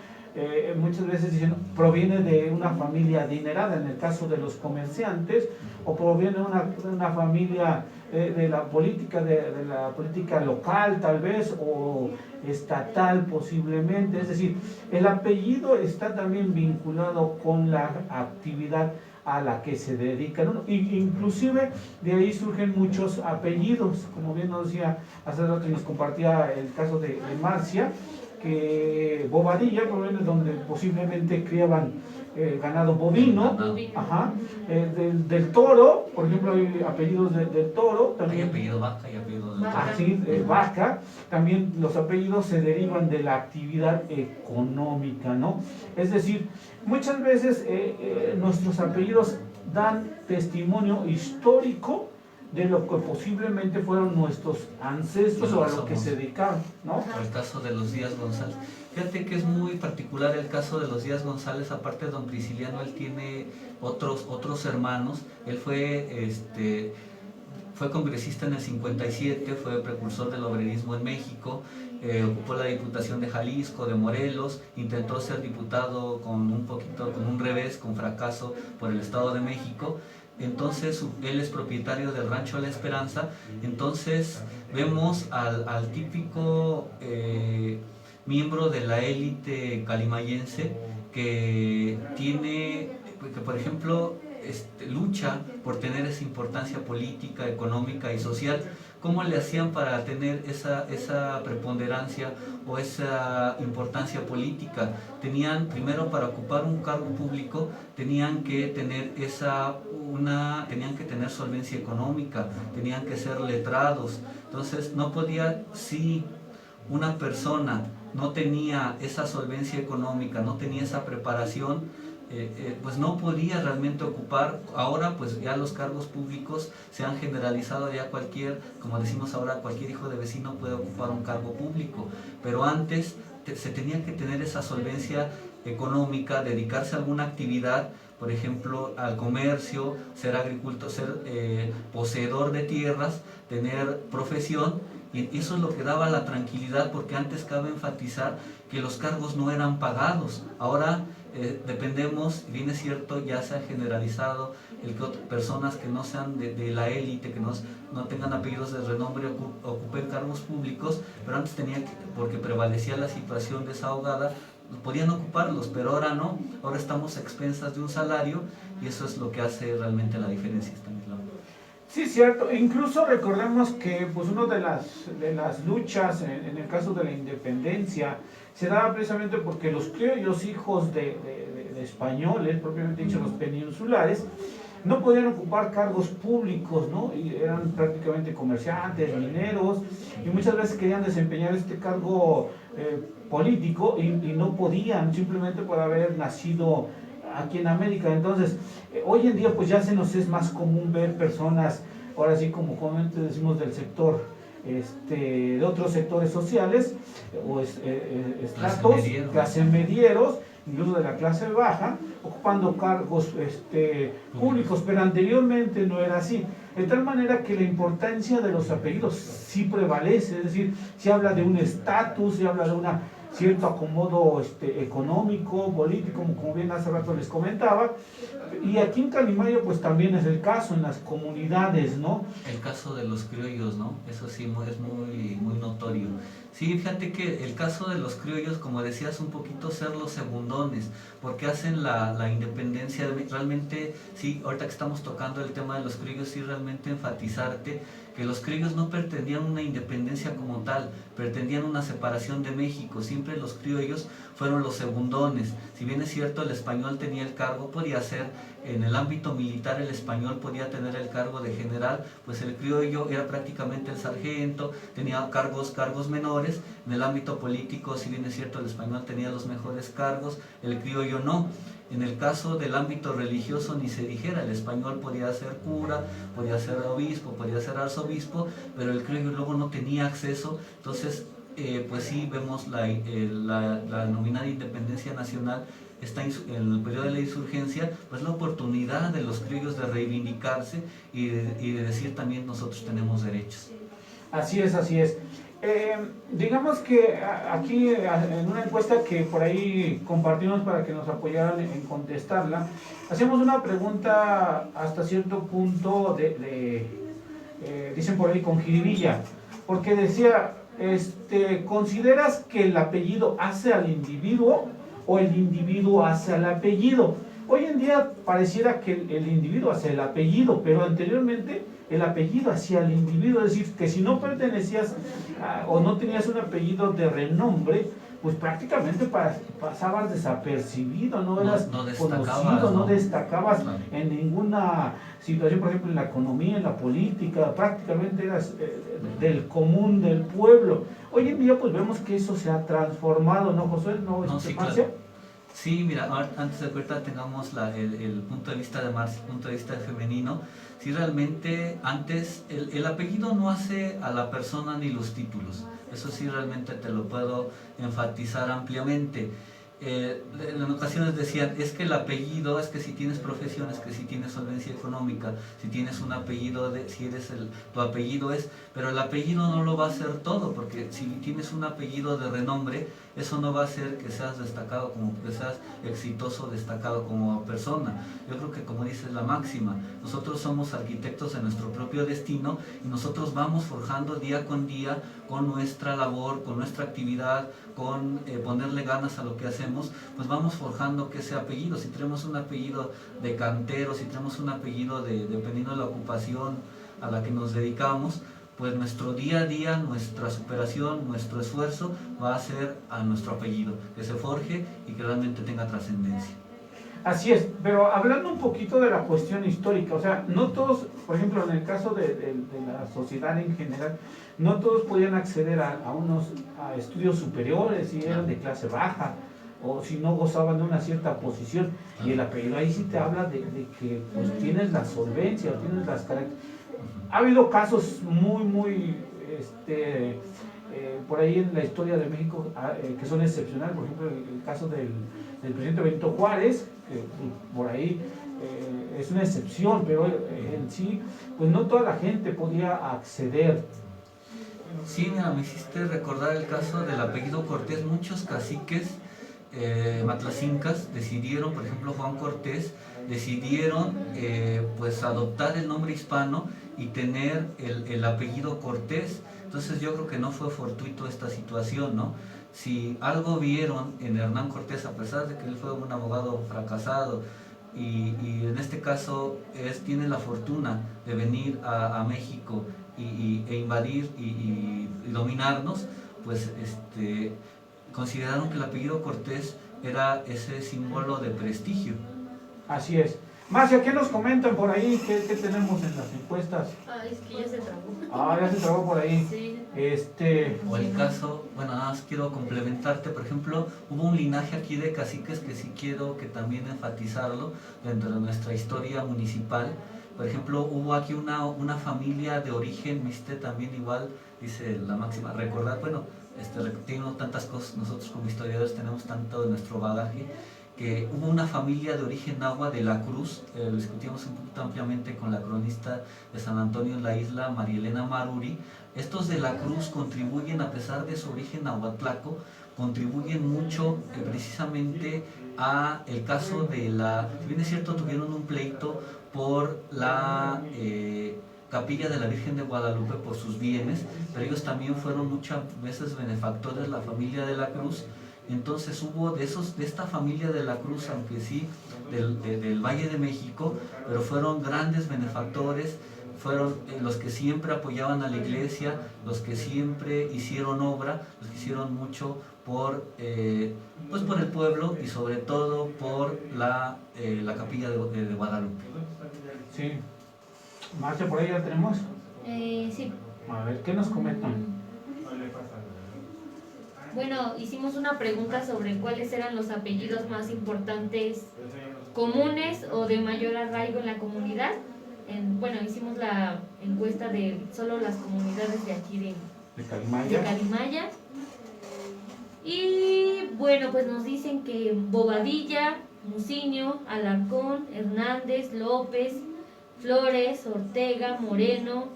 muchas veces dicen, proviene de una familia adinerada, en el caso de los comerciantes, o proviene de una familia de la política local tal vez, o estatal posiblemente. Es decir, el apellido está también vinculado con la actividad a la que se dedican, ¿no? Inclusive de ahí surgen muchos apellidos, como bien nos decía hace rato y nos compartía el caso de Marcia, que Bobadilla proviene donde posiblemente criaban ganado bovino, ajá, del Toro, por ejemplo, hay apellidos del Toro, también Hay apellido Vaca y apellido del Toro. así, Vaca, también los apellidos se derivan de la actividad económica, ¿no? Es decir, muchas veces nuestros apellidos dan testimonio histórico de lo que posiblemente fueron nuestros ancestros o a lo que se dedicaban, ¿no? El caso de los Díaz González. Fíjate que es muy particular el caso de los Díaz González. Aparte de don Prisciliano, él tiene otros hermanos. Él fue congresista en el 57, fue precursor del obrerismo en México, ocupó la Diputación de Jalisco, de Morelos, intentó ser diputado con un revés, con fracaso por el Estado de México. Entonces él es propietario del Rancho La Esperanza. Entonces vemos al típico miembro de la élite calimayense que por ejemplo lucha por tener esa importancia política, económica y social. ¿Cómo le hacían para tener esa preponderancia o esa importancia política? Primero, para ocupar un cargo público, tenían que tener solvencia económica, tenían que ser letrados. Entonces, si una persona no tenía esa solvencia económica, no tenía esa preparación, pues no podía realmente ocupar. Ahora pues ya los cargos públicos se han generalizado, ya como decimos ahora, cualquier hijo de vecino puede ocupar un cargo público, pero antes se tenía que tener esa solvencia económica, dedicarse a alguna actividad, por ejemplo al comercio, ser agricultor, ser poseedor de tierras, tener profesión, Y eso es lo que daba la tranquilidad, porque antes cabe enfatizar que los cargos no eran pagados. Ahora dependemos, bien es cierto, ya se ha generalizado el que personas que no sean de la élite, que no tengan apellidos de renombre, ocupen cargos públicos, pero antes tenían que, porque prevalecía la situación desahogada, podían ocuparlos, pero ahora no. Ahora estamos a expensas de un salario, y eso es lo que hace realmente la diferencia, Estanislao. Sí, cierto. Incluso recordemos que pues una de las luchas en el caso de la independencia se daba precisamente porque los criollos, hijos de españoles, propiamente dicho los peninsulares, no podían ocupar cargos públicos, ¿no? Y eran prácticamente comerciantes, mineros, y muchas veces querían desempeñar este cargo político y no podían, simplemente por haber nacido aquí en América. Entonces, hoy en día pues ya se nos es más común ver personas, ahora sí como comúnmente decimos del sector, de otros sectores sociales, o estratos, clase medieros, incluso de la clase baja, ocupando cargos públicos, pero anteriormente no era así. De tal manera que la importancia de los apellidos sí prevalece, es decir, se habla de un estatus, se habla de una cierto acomodo económico, político, como bien hace rato les comentaba, y aquí en Calimayo pues también es el caso en las comunidades, ¿no? El caso de los criollos, ¿no? Eso sí es muy notorio. Sí, fíjate que el caso de los criollos, como decías, un poquito ser los segundones, porque hacen la independencia, realmente, sí, ahorita que estamos tocando el tema de los criollos, sí, realmente enfatizarte que los criollos no pretendían una independencia como tal, pretendían una separación de México. Siempre los criollos fueron los segundones. Si bien es cierto, el español tenía el cargo, podía ser, en el ámbito militar el español podía tener el cargo de general, pues el criollo era prácticamente el sargento, tenía cargos menores. En el ámbito político, si bien es cierto, el español tenía los mejores cargos, el criollo no. En el caso del ámbito religioso ni se dijera, el español podía ser cura, podía ser obispo, podía ser arzobispo, pero el criollo luego no tenía acceso. Entonces, pues sí vemos la denominada independencia nacional, está en el periodo de la insurgencia, pues la oportunidad de los criollos de reivindicarse y de decir también nosotros tenemos derechos. Así es, así es. Digamos que aquí en una encuesta que por ahí compartimos para que nos apoyaran en contestarla, hacemos una pregunta hasta cierto punto dicen por ahí con jiribilla, porque decía, ¿consideras que el apellido hace al individuo o el individuo hace al apellido? Hoy en día pareciera que el individuo hace el apellido, pero anteriormente el apellido hacía al individuo, es decir, que si no pertenecías o no tenías un apellido de renombre, pues prácticamente pasabas desapercibido, no eras conocido, no destacabas en ninguna situación, por ejemplo en la economía, en la política, prácticamente eras del común del pueblo. Hoy en día pues vemos que eso se ha transformado, ¿no, José? ¿No, sí, claro. Sí, mira, antes de que ahorita tengamos el punto de vista de Marcia, el punto de vista femenino, sí, realmente antes el apellido no hace a la persona ni los títulos, eso sí realmente te lo puedo enfatizar ampliamente. En ocasiones decían, es que el apellido, es que si tienes profesión, es que si tienes solvencia económica, si tienes un apellido, si eres tu apellido es, pero el apellido no lo va a hacer todo, porque si tienes un apellido de renombre, eso no va a hacer que seas destacado, como que seas exitoso, destacado como persona. Yo creo que, como dice la máxima, nosotros somos arquitectos de nuestro propio destino y nosotros vamos forjando día con día con nuestra labor, con nuestra actividad, con ponerle ganas a lo que hacemos, pues vamos forjando que ese apellido. Si tenemos un apellido de cantero, si tenemos un apellido dependiendo de la ocupación a la que nos dedicamos, pues nuestro día a día, nuestra superación, nuestro esfuerzo va a ser a nuestro apellido, que se forje y que realmente tenga trascendencia. Así es, pero hablando un poquito de la cuestión histórica, o sea, no todos, por ejemplo, en el caso de la sociedad en general, no todos podían acceder a estudios superiores si eran de clase baja o si no gozaban de una cierta posición, y el apellido ahí sí te habla de que pues tienes la solvencia o tienes las características. Ha habido casos muy por ahí en la historia de México que son excepcionales, por ejemplo el caso del presidente Benito Juárez, que por ahí es una excepción, pero en sí pues no toda la gente podía acceder. Sí, mira, me hiciste recordar el caso del apellido Cortés. Muchos caciques matlacincas decidieron, por ejemplo Juan Cortés, decidieron pues adoptar el nombre hispano y tener el apellido Cortés. Entonces yo creo que no fue fortuito esta situación, ¿no? Si algo vieron en Hernán Cortés, a pesar de que él fue un abogado fracasado, y en este caso tiene la fortuna de venir a México e invadir y dominarnos, pues consideraron que el apellido Cortés era ese símbolo de prestigio. Así es. Marcia, ¿qué nos comentan por ahí? ¿Qué tenemos en las encuestas? Es que ya se trabó. Ya se trabó por ahí. Sí. O el caso, bueno, nada más quiero complementarte, por ejemplo, hubo un linaje aquí de caciques que sí quiero que también enfatizarlo dentro de nuestra historia municipal. Por ejemplo, hubo aquí una familia de origen mixte también igual, dice la máxima, recordar, bueno, tenemos tantas cosas, nosotros como historiadores tenemos tanto de nuestro bagaje, que hubo una familia de origen náhuatl de la Cruz, lo discutimos un poquito ampliamente con la cronista de San Antonio en la isla, María Elena Maruri. Estos de la Cruz contribuyen, a pesar de su origen nahuatlaco, contribuyen mucho precisamente a el caso de si bien es cierto, tuvieron un pleito por la capilla de la Virgen de Guadalupe por sus bienes, pero ellos también fueron muchas veces benefactores, la familia de la Cruz. Entonces hubo de esta familia de la Cruz, aunque sí del Valle de México, pero fueron grandes benefactores, fueron los que siempre apoyaban a la iglesia, los que siempre hicieron obra, los que hicieron mucho por el pueblo y sobre todo por la capilla de Guadalupe. Sí. Marcia, por ahí ya tenemos. Sí. A ver, ¿qué nos comentan? Bueno, hicimos una pregunta sobre cuáles eran los apellidos más importantes, comunes o de mayor arraigo en la comunidad. Hicimos la encuesta de solo las comunidades de aquí de Calimaya. Y bueno, pues nos dicen que Bobadilla, Muciño, Alarcón, Hernández, López, Flores, Ortega, Moreno,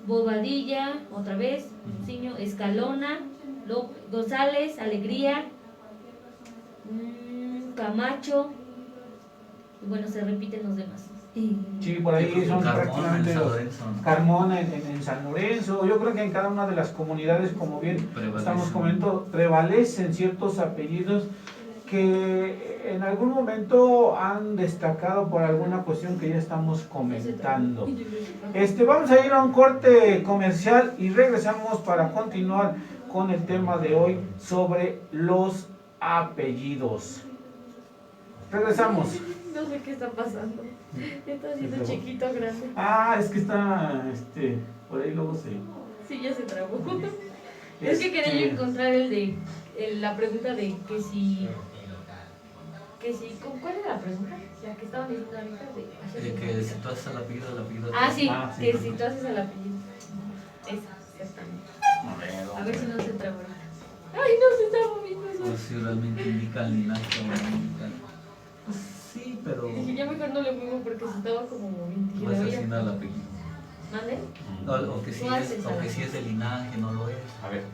Bobadilla, otra vez, Muciño, Escalona, González, Alegría, Camacho, y bueno, se repiten los demás. Sí, por ahí son prácticamente los Carmona en San Lorenzo. Yo creo que en cada una de las comunidades, como bien estamos comentando, prevalecen ciertos apellidos que en algún momento han destacado por alguna cuestión que ya estamos comentando. Vamos a ir a un corte comercial y regresamos para continuar con el tema de hoy sobre los apellidos. Regresamos. No sé qué está pasando. Está haciendo chiquito, grande. Es que está, por ahí luego se... Sí, ya se trabó. Es que quería yo encontrar la pregunta de que si, ¿cuál era la pregunta? La que estaban diciendo ahorita. De que si tú haces el apellido. Sí, que si tú haces el apellido. Esa, exactamente. A ver si no se trabó. Ay, no se está moviendo eso. Pues si realmente indica el linaje o no indica. Pues sí, pero... Dije, ya mejor no le muevo porque se estaba como moviendo. No es asesinar el apellido. ¿Mande? O que si es de linaje, no lo es. A ver.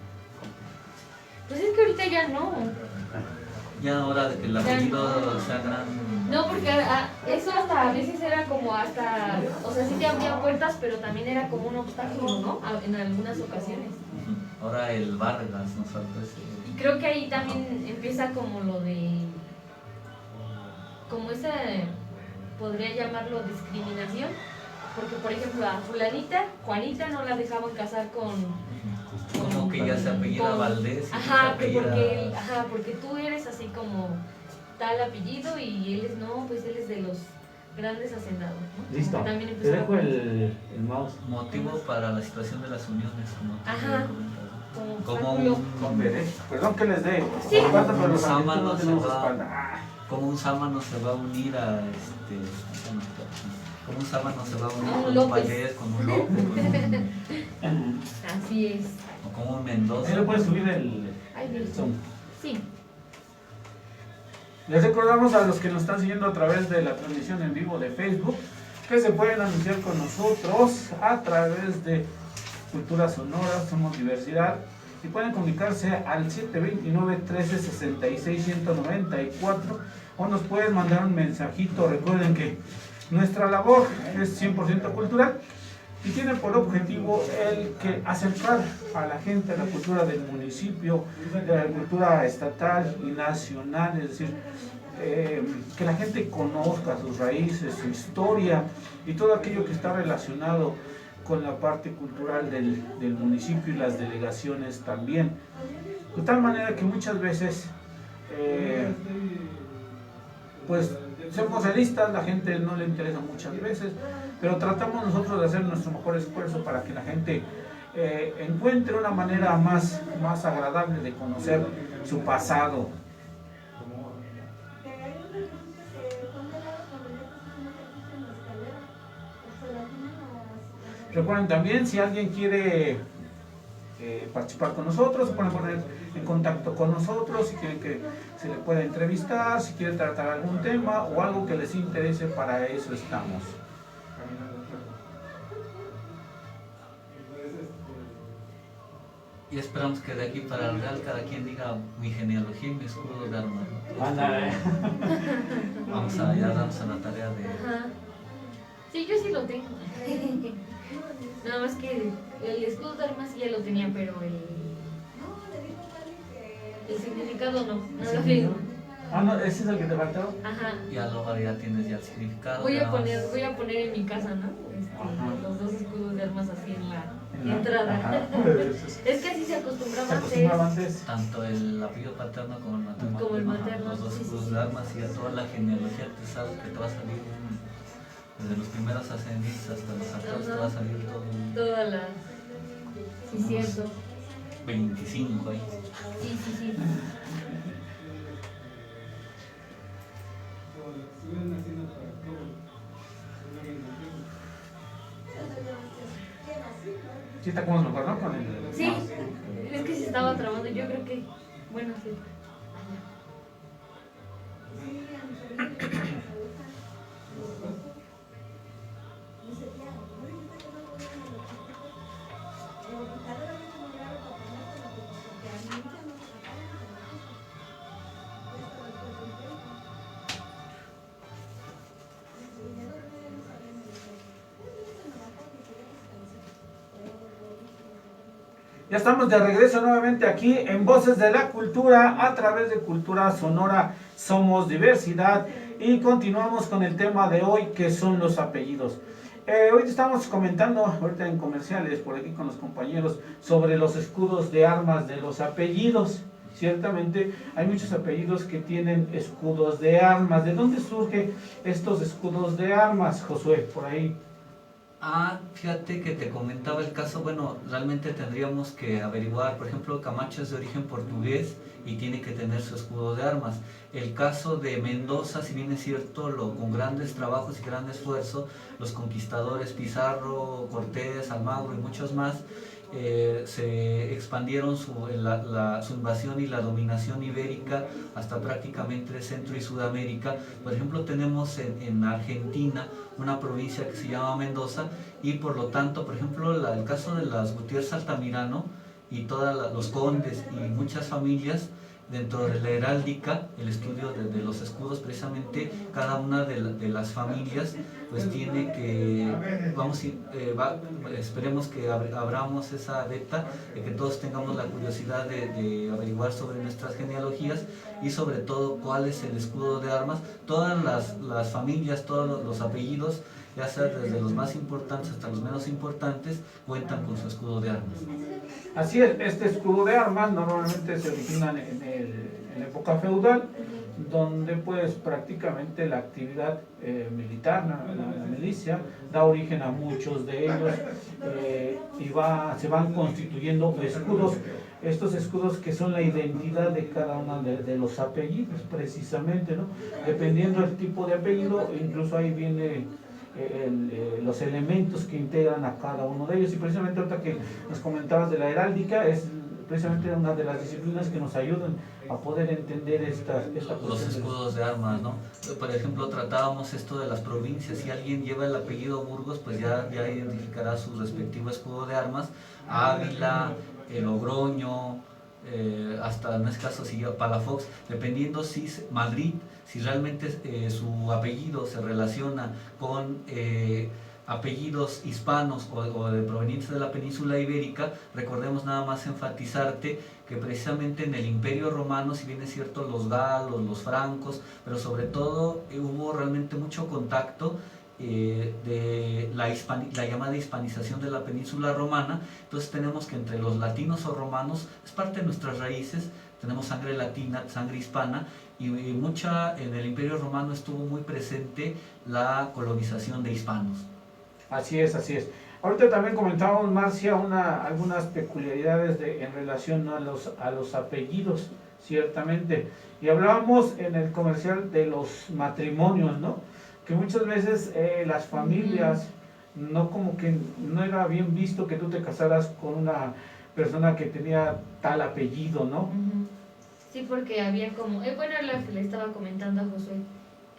Pues es que ahorita ya no. Ya ahora de que el apellido sea grande. No, porque eso hasta a veces era como o sea, sí te abría puertas, pero también era como un obstáculo, ¿no? En algunas ocasiones. Ahora el Vargas nos falta ese. Y creo que ahí también empieza como lo de, como esa, podría llamarlo discriminación, porque por ejemplo a fulanita, Juanita no la dejaban casar con como que ya se apellida Valdés. Porque tú eres así como tal apellido y él es de los grandes hacendados, ¿no? Listo. También Te dejo el mouse. Motivo para la situación de las uniones. Perdón que les dé. Sí. Como un sámano como un sámano se va a unir a como un sámano se va a unir con un Payés, con un López. Así es. O como un Mendoza. Ahí le puedes subir el zoom. Sí. Les recordamos a los que nos están siguiendo a través de la transmisión en vivo de Facebook que se pueden anunciar con nosotros a través de Cultura Sonora, somos diversidad. Y pueden comunicarse al 729-1366-194 o nos pueden mandar un mensajito. Recuerden que nuestra labor es 100% cultural y tiene por objetivo el que acercar a la gente a la cultura del municipio, de la cultura estatal y nacional, es decir, que la gente conozca sus raíces, su historia y todo aquello que está relacionado con la parte cultural del municipio y las delegaciones también. De tal manera que muchas veces, pues, somos realistas, la gente no le interesa muchas veces, pero tratamos nosotros de hacer nuestro mejor esfuerzo para que la gente encuentre una manera más agradable de conocer su pasado. Recuerden también, si alguien quiere participar con nosotros, se pueden poner en contacto con nosotros, si quieren que se le pueda entrevistar, si quieren tratar algún tema o algo que les interese, para eso estamos. Y esperamos que de aquí para el Real cada quien diga mi genealogía y mi escudo de armas, ¿no? Ándale. Vamos a ya darnos a la tarea de... Ajá. Sí, yo sí lo tengo. Nada más que el escudo de armas sí ya lo tenía, pero el significado no lo tengo. Ah, no, ese es el que te faltó. Ajá. Ya luego ya tienes ya el significado. Voy ya a poner en mi casa, ¿no? Los dos escudos de armas así en la entrada. Ajá. Es que así se acostumbraba Se acostumbraba antes. antes. tanto el apellido paterno como el materno. Como el Ajá, materno, los dos sí, escudos sí, de sí. armas y a toda la genealogía te sabes que te va a salir desde los primeros ascendientes hasta los actuales, te va a salir todo un Todas las. Sí, cierto. 25 ahí. Sí, sí, sí. Sí, está como mejor, ¿no? Con el... Sí, es que se estaba trabando. Yo creo que. Bueno, sí. Ya estamos de regreso nuevamente aquí en Voces de la Cultura a través de Cultura Sonora. Somos diversidad y continuamos con el tema de hoy, que son los apellidos. Hoy estamos comentando, ahorita en comerciales, por aquí con los compañeros, sobre los escudos de armas de los apellidos. Ciertamente hay muchos apellidos que tienen escudos de armas. ¿De dónde surgen estos escudos de armas, Josué? Por ahí. Ah, fíjate que te comentaba el caso, bueno, realmente tendríamos que averiguar, por ejemplo, Camacho es de origen portugués y tiene que tener su escudo de armas. El caso de Mendoza, si bien es cierto, con grandes trabajos y gran esfuerzo, los conquistadores Pizarro, Cortés, Almagro y muchos más, se expandieron su invasión y la dominación ibérica hasta prácticamente Centro y Sudamérica. Por ejemplo, tenemos en Argentina una provincia que se llama Mendoza y por lo tanto, por ejemplo, el caso de las Gutiérrez Altamirano y todos los condes y muchas familias dentro de la heráldica, el estudio de los escudos, precisamente cada una de las familias pues tiene que, esperemos que abramos esa beta, de que todos tengamos la curiosidad de averiguar sobre nuestras genealogías y sobre todo cuál es el escudo de armas. Todas las familias, todos los apellidos, ya sea desde los más importantes hasta los menos importantes, cuentan con su escudo de armas. Así es, este escudo de armas normalmente se origina en la época feudal, donde pues prácticamente la actividad militar, la milicia, da origen a muchos de ellos y se van constituyendo escudos. Estos escudos que son la identidad de cada uno de los apellidos, precisamente, ¿no? Dependiendo del tipo de apellido, incluso ahí viene los elementos que integran a cada uno de ellos. Y precisamente ahorita que nos comentabas de la heráldica, es precisamente una de las disciplinas que nos ayudan a poder entender esta Los cuestión de- escudos de armas, ¿no? Por ejemplo, tratábamos esto de las provincias. Si alguien lleva el apellido Burgos, pues ya identificará su respectivo escudo de armas. Ávila, Logroño, hasta en este caso si Palafox, dependiendo si Madrid, si realmente su apellido se relaciona con apellidos hispanos o de provenientes de la península ibérica. Recordemos nada más enfatizarte que precisamente en el Imperio Romano, si bien es cierto los galos, los francos, pero sobre todo hubo realmente mucho contacto de la llamada hispanización de la península romana. Entonces tenemos que entre los latinos o romanos es parte de nuestras raíces, tenemos sangre latina, sangre hispana, y mucha en el Imperio Romano estuvo muy presente la colonización de hispanos. Así es, así es. Ahorita también comentábamos, Marcia, algunas peculiaridades en relación a los apellidos, ciertamente. Y hablábamos en el comercial de los matrimonios, ¿no? Que muchas veces las familias, no como que no era bien visto que tú te casaras con una persona que tenía tal apellido, ¿no? Ujú. Sí, porque había como, bueno, lo que le estaba comentando a Josué,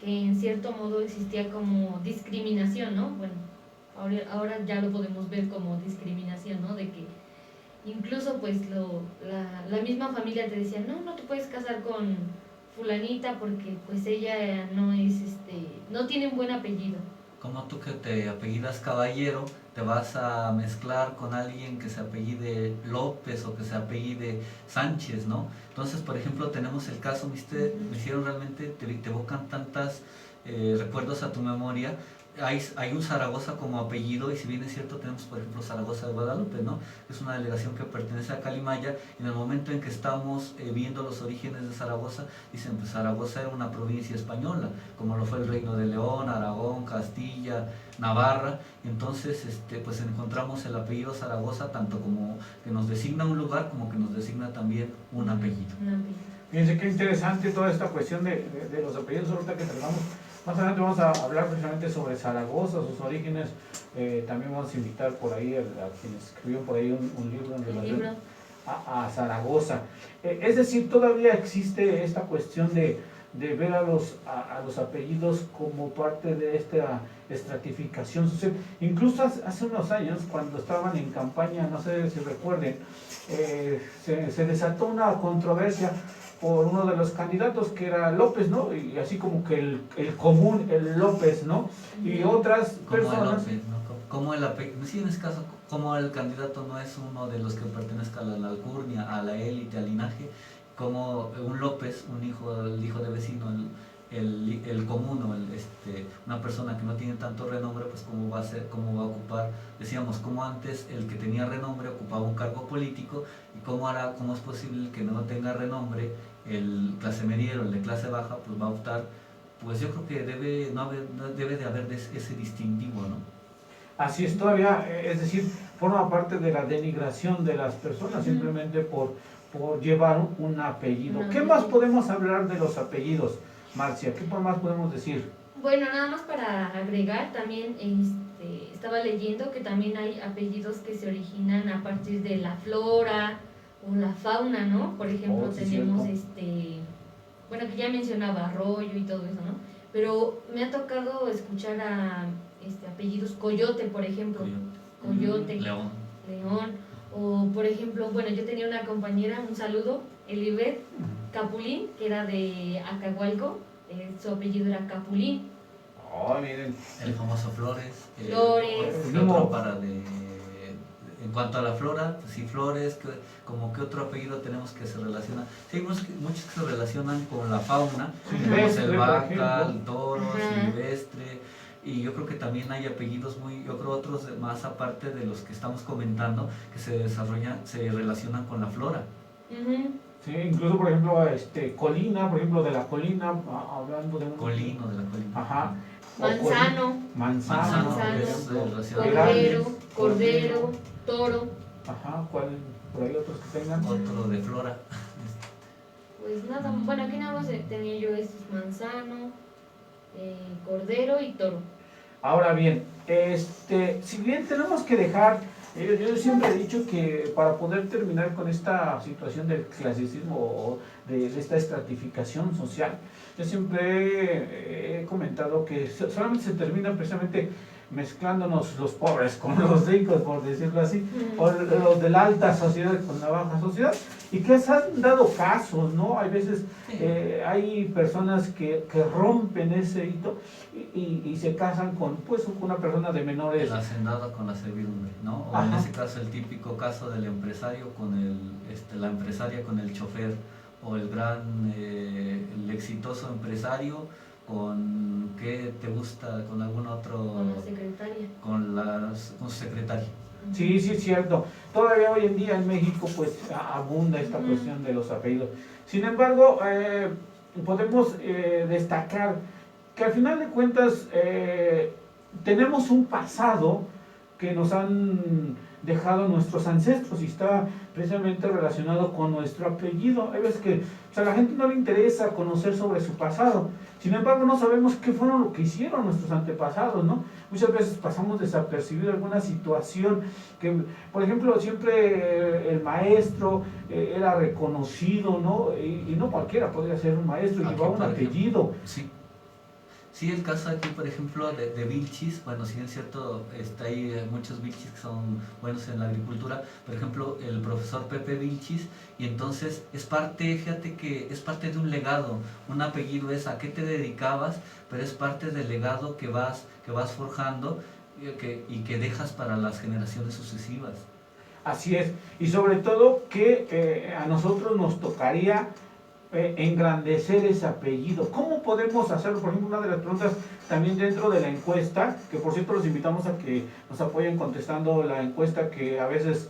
que en cierto modo existía como discriminación, ¿no? Bueno, ahora ya lo podemos ver como discriminación, ¿no? De que incluso pues la misma familia te decía, no te puedes casar con fulanita porque pues ella no es, no tiene un buen apellido. Como tú que te apellidas Caballero, te vas a mezclar con alguien que se apellide López o que se apellide Sánchez, ¿no? Entonces, por ejemplo, tenemos el caso, me hicieron realmente, te evocan tantas recuerdos a tu memoria. Hay un Zaragoza como apellido, y si bien es cierto tenemos por ejemplo Zaragoza de Guadalupe, ¿no? Es una delegación que pertenece a Calimaya. En el momento en que estamos viendo los orígenes de Zaragoza, dicen pues Zaragoza era una provincia española, como lo fue el Reino de León, Aragón, Castilla, Navarra. Entonces pues encontramos el apellido Zaragoza tanto como que nos designa un lugar como que nos designa también un apellido. Un apellido. Fíjense qué interesante toda esta cuestión de los apellidos. Ahorita que tratamos, más adelante vamos a hablar precisamente sobre Zaragoza, sus orígenes. También vamos a invitar por ahí a quienes escribieron por ahí un libro en relación a Zaragoza. Es decir, todavía existe esta cuestión de ver a los apellidos como parte de esta estratificación social. Incluso hace unos años, cuando estaban en campaña, no sé si recuerden, se desató una controversia por uno de los candidatos que era López, ¿no? Y así como que el común, el López, ¿no? Y otras personas... López, ¿no? Como el apellido, sí, en este caso, como el candidato no es uno de los que pertenezca a la alcurnia, a la élite, al linaje, como un López, el hijo de vecino, el común o una persona que no tiene tanto renombre, pues cómo va a ocupar, decíamos, como antes el que tenía renombre ocupaba un cargo político, y cómo es posible que no tenga renombre el clase mediero, el de clase baja, pues va a optar, pues yo creo que debe de haber ese distintivo, ¿no? Así es, todavía, es decir, forma parte de la denigración de las personas simplemente por llevar un apellido. ¿Qué más podemos hablar de los apellidos, Marcia? ¿Qué más podemos decir? Bueno, nada más para agregar, también estaba leyendo que también hay apellidos que se originan a partir de la flora o la fauna, ¿no? Por ejemplo, Sí, tenemos cierto. bueno, que ya mencionaba arroyo y todo eso, ¿no? Pero me ha tocado escuchar a apellidos Coyote, por ejemplo. Coyote, León. o por ejemplo, bueno, yo tenía una compañera, un saludo, Elibet Capulín, que era de Acahualco, su apellido era Capulín. Oh, miren. El famoso Flores. Flores. ¿Qué otro en cuanto a la flora, pues sí, Flores, como que otro apellido tenemos que se relaciona. Sí, hay muchos que se relacionan con la fauna, Silvestre, el vaca, por el toro, Ajá. silvestre, y yo creo que también hay apellidos otros más aparte de los que estamos comentando, que se relacionan con la flora. Ujú. Sí, incluso por ejemplo, Colina, por ejemplo, de la Colina, hablando de un... Colino, de la colina. Ajá. O Manzano, Manzano, por Manzano, ejemplo. Cordero, Toro. Ajá, ¿cuál? Por ahí otros que tengan. Otro de flora. Pues nada, bueno, aquí nada más tenía yo estos: Manzano, Cordero y Toro. Ahora bien, si bien tenemos que dejar, yo siempre he dicho que para poder terminar con esta situación del clasicismo o de esta estratificación social. Yo siempre he comentado que solamente se terminan precisamente mezclándonos los pobres con los ricos, por decirlo así, o los de la alta sociedad con la baja sociedad, y que se han dado casos, ¿no? Hay veces, hay personas que rompen ese hito y se casan con una persona de menores. El hacendado con la servidumbre, ¿no? O en ese caso el típico caso del empresario con la empresaria con el chofer, o el exitoso empresario con, ¿qué te gusta? Con algún otro... Con la secretaria. Con su secretaria. Sí, sí, es cierto. Todavía hoy en día en México pues abunda esta cuestión de los apellidos. Sin embargo, podemos destacar que al final de cuentas tenemos un pasado que nos han dejado nuestros ancestros y está precisamente relacionado con nuestro apellido. Hay veces que a la gente no le interesa conocer sobre su pasado, sin embargo no sabemos qué fueron lo que hicieron nuestros antepasados, ¿no? Muchas veces pasamos desapercibido alguna situación que, por ejemplo, siempre el maestro era reconocido, ¿no? Y no cualquiera podría ser un maestro, y llevaba un apellido. Sí, el caso aquí, por ejemplo, de Vilchis, bueno, sí es cierto, hay muchos Vilchis que son buenos en la agricultura, por ejemplo, el profesor Pepe Vilchis, y entonces fíjate que es parte de un legado, un apellido es a qué te dedicabas, pero es parte del legado que vas forjando y que dejas para las generaciones sucesivas. Así es, y sobre todo que a nosotros nos tocaría engrandecer ese apellido. ¿Cómo podemos hacerlo? Por ejemplo, una de las preguntas también dentro de la encuesta, que por cierto los invitamos a que nos apoyen contestando la encuesta que a veces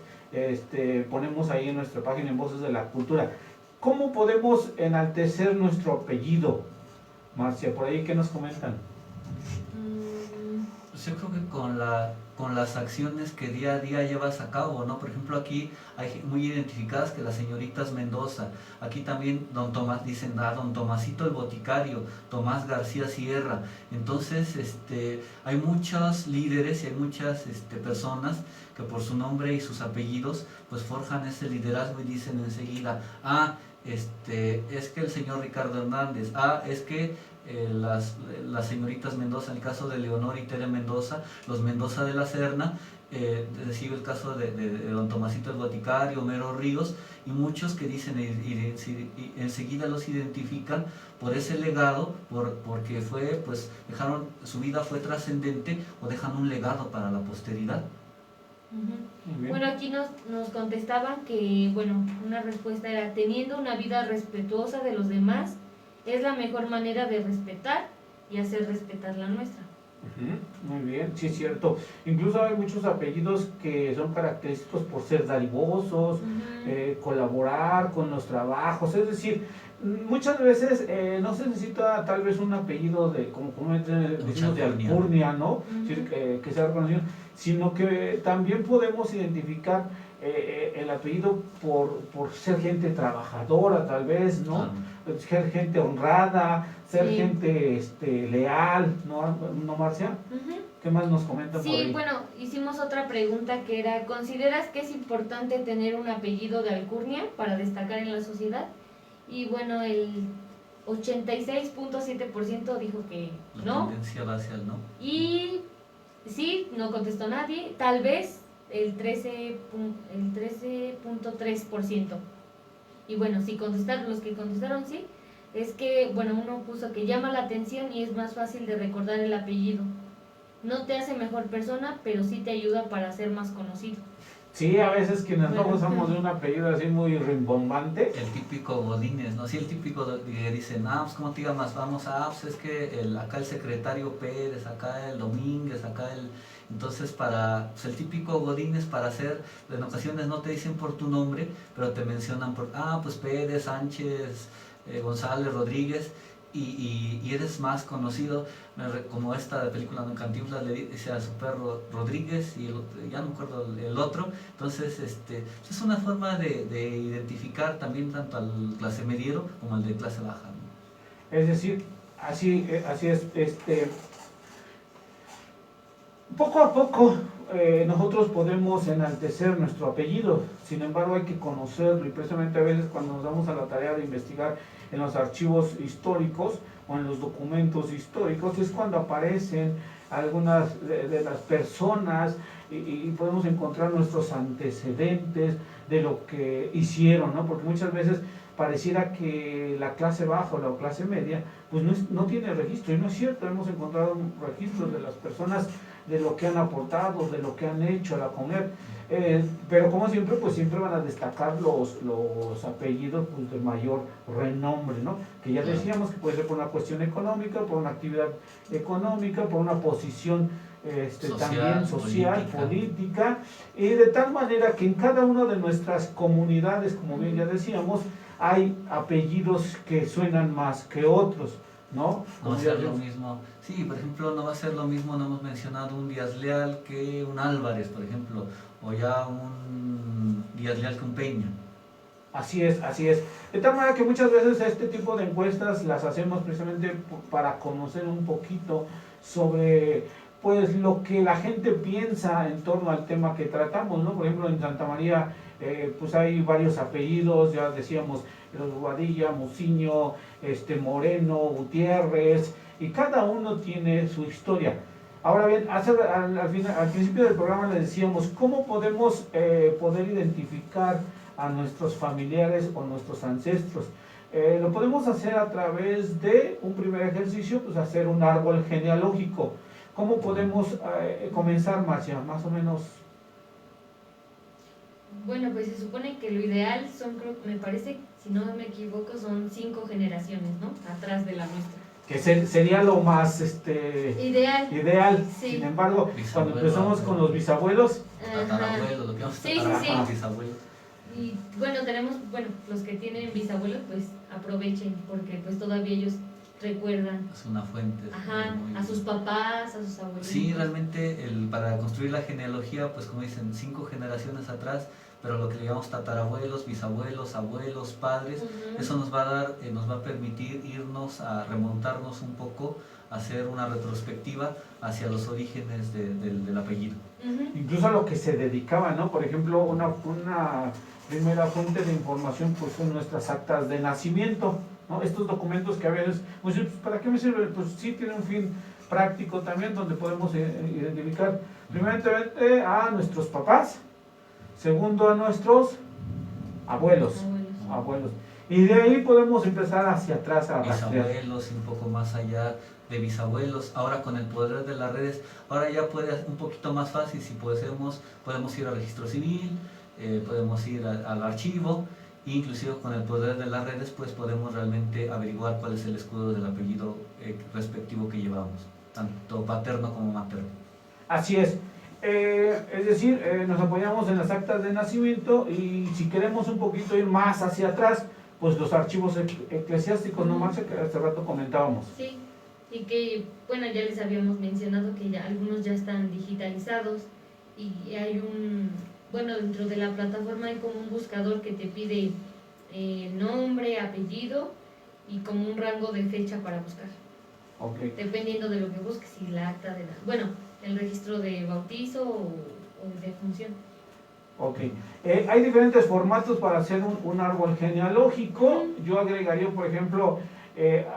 ponemos ahí en nuestra página en Voces de la Cultura. ¿Cómo podemos enaltecer nuestro apellido? Marcia, por ahí, ¿qué nos comentan? Pues yo creo que con las acciones que día a día llevas a cabo, ¿no? Por ejemplo, aquí hay muy identificadas que las señoritas Mendoza, aquí también don Tomás, dicen don Tomasito el boticario, Tomás García Sierra. Entonces, hay muchos líderes y hay muchas personas que por su nombre y sus apellidos, pues forjan ese liderazgo y dicen enseguida, es que el señor Ricardo Hernández, es que las señoritas Mendoza, en el caso de Leonor y Tere Mendoza, los Mendoza de la Serna, recibe el caso de don Tomasito el Boticario, Homero Ríos, y muchos que dicen y enseguida los identifican por ese legado, porque dejaron, su vida fue trascendente o dejan un legado para la posteridad. Bueno, aquí nos contestaban que, una respuesta era: teniendo una vida respetuosa de los demás, es la mejor manera de respetar y hacer respetar la nuestra. Muy bien, sí es cierto. Incluso hay muchos apellidos que son característicos por ser dadivosos, colaborar con los trabajos, es decir, muchas veces no se necesita tal vez un apellido de, como decimos, de alcurnia, ¿no? Es decir, que sea reconocido, sino que también podemos identificar el apellido por ser gente trabajadora, tal vez, ¿no? Ser gente honrada, ser gente leal, ¿no, Marcia? ¿Qué más nos comentan por ahí? Sí, hicimos otra pregunta que era: ¿consideras que es importante tener un apellido de alcurnia para destacar en la sociedad? Y el 86.7% dijo que no. La tendencia va hacia el no. Y sí, no contestó nadie, tal vez el 13.3%. Y si contestaron, los que contestaron sí, es que, uno puso que llama la atención y es más fácil de recordar el apellido. No te hace mejor persona, pero sí te ayuda para ser más conocido. Sí, a veces quienes no gozamos de un apellido así muy rimbombante. El típico Godínez, ¿no? Sí, el típico que dicen, pues ¿cómo te llamas? Vamos, pues es que acá el secretario Pérez, acá el Domínguez, acá el... Entonces, el típico Godínez, para hacer, en ocasiones no te dicen por tu nombre, pero te mencionan por, pues Pérez, Sánchez, González, Rodríguez, y eres más conocido, como esta película de Cantinflas le dice a su perro Rodríguez, y ya no me acuerdo el otro. Entonces, es una forma de identificar también tanto al clase mediero como al de clase baja, ¿no? Es decir, así es, poco a poco nosotros podemos enaltecer nuestro apellido, sin embargo hay que conocerlo, y precisamente a veces cuando nos damos a la tarea de investigar en los archivos históricos o en los documentos históricos es cuando aparecen algunas de las personas y podemos encontrar nuestros antecedentes de lo que hicieron, ¿no? Porque muchas veces pareciera que la clase baja o la clase media pues no tiene registro, y no es cierto. Hemos encontrado registros de las personas, de lo que han aportado, de lo que han hecho a la comunidad, pero como siempre, pues siempre van a destacar los apellidos pues, de mayor renombre, ¿no? Que ya decíamos que puede ser por una cuestión económica, por una actividad económica, por una posición también social, política, y de tal manera que en cada una de nuestras comunidades, como bien ya decíamos, hay apellidos que suenan más que otros, ¿no? No va a ser lo mismo. Sí, por ejemplo, no va a ser lo mismo, no hemos mencionado un Díaz Leal que un Álvarez, por ejemplo, o ya un Díaz Leal que un Peña. Así es, así es. De tal manera que muchas veces este tipo de encuestas las hacemos precisamente para conocer un poquito sobre pues lo que la gente piensa en torno al tema que tratamos, ¿no? Por ejemplo, en Santa María pues hay varios apellidos, ya decíamos, Bobadilla, Muciño, Moreno, Gutiérrez, y cada uno tiene su historia. Ahora bien, al principio del programa les decíamos, ¿cómo podemos poder identificar a nuestros familiares o nuestros ancestros? Lo podemos hacer a través de un primer ejercicio, pues hacer un árbol genealógico. ¿Cómo podemos comenzar, Marcia? Más o menos. Bueno, pues se supone que lo ideal son, me parece, si no me equivoco, son 5 generaciones, ¿no? Atrás de la nuestra. Que sería lo más ideal. Sí. Sin embargo, cuando empezamos con los bisabuelos, tatarabuelos, lo que vamos a tratar con los bisabuelos. Y bueno, tenemos, los que tienen bisabuelos, pues aprovechen, porque pues todavía ellos recuerdan. Es una fuente. Ajá, a sus papás, a sus abuelos. Sí, realmente para construir la genealogía, pues como dicen, 5 generaciones atrás, pero lo que le llamamos tatarabuelos, bisabuelos, abuelos, padres, eso nos va a permitir remontarnos un poco, hacer una retrospectiva hacia los orígenes del apellido. Incluso a lo que se dedicaba, ¿no? Por ejemplo, una primera fuente de información pues son nuestras actas de nacimiento, ¿no? Estos documentos que a veces, pues, ¿para qué me sirve? Pues sí tiene un fin práctico también, donde podemos identificar primeramente a nuestros papás, segundo a nuestros abuelos. Y de ahí podemos empezar hacia atrás a bisabuelos y un poco más allá de bisabuelos. Ahora con el poder de las redes, ahora ya puede ser un poquito más fácil. Si podemos ir al registro civil, podemos ir al archivo, inclusive con el poder de las redes pues podemos realmente averiguar cuál es el escudo del apellido respectivo que llevamos, tanto paterno como materno. Así es. Es decir, nos apoyamos en las actas de nacimiento, y si queremos un poquito ir más hacia atrás, pues los archivos eclesiásticos, ¿no, Marcia? Que hace rato comentábamos. Sí, y que, ya les habíamos mencionado que algunos ya están digitalizados, y hay dentro de la plataforma hay como un buscador que te pide nombre, apellido y como un rango de fecha para buscar. Okay. Dependiendo de lo que busques, y la acta de el registro de bautizo o de función. Ok. Hay diferentes formatos para hacer un árbol genealógico. Yo agregaría, por ejemplo,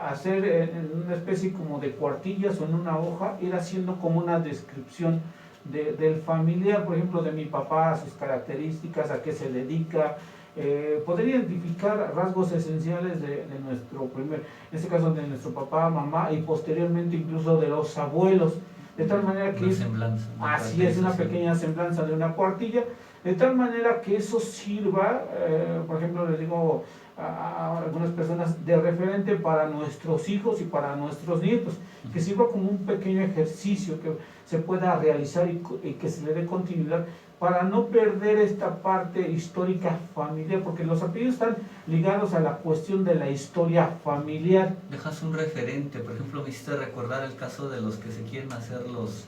hacer una especie como de cuartillas o en una hoja, ir haciendo como una descripción del familiar, por ejemplo, de mi papá, sus características, a qué se dedica, poder identificar rasgos esenciales de nuestro en este caso de nuestro papá, mamá, y posteriormente incluso de los abuelos, de tal manera que así es, una pequeña semblanza de una cuartilla, de tal manera que eso sirva, por ejemplo, les digo a algunas personas, de referente para nuestros hijos y para nuestros nietos, que sirva como un pequeño ejercicio que se pueda realizar y que se le dé continuidad, para no perder esta parte histórica familiar, porque los apellidos están ligados a la cuestión de la historia familiar. Dejas un referente, por ejemplo, me hiciste recordar el caso de los que se quieren hacer los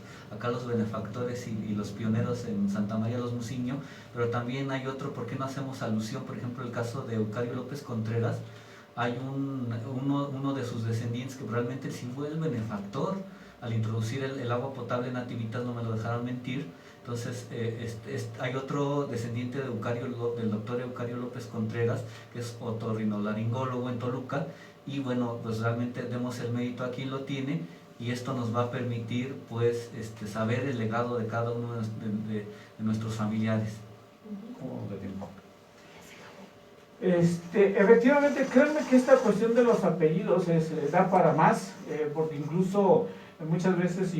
benefactores y los pioneros en Santa María los Muciño, pero también hay otro, ¿por qué no hacemos alusión? Por ejemplo, el caso de Eucario López Contreras, hay uno de sus descendientes que realmente sí fue el benefactor al introducir el agua potable en Nativitas, no me lo dejaron mentir. Entonces, hay otro descendiente de del doctor Eucario López Contreras, que es otorrinolaringólogo en Toluca, y bueno, pues realmente demos el mérito a quien lo tiene, y esto nos va a permitir pues saber el legado de cada uno de nuestros familiares. ¿Cómo vamos de tiempo? Efectivamente, créanme que esta cuestión de los apellidos da para más, porque incluso muchas veces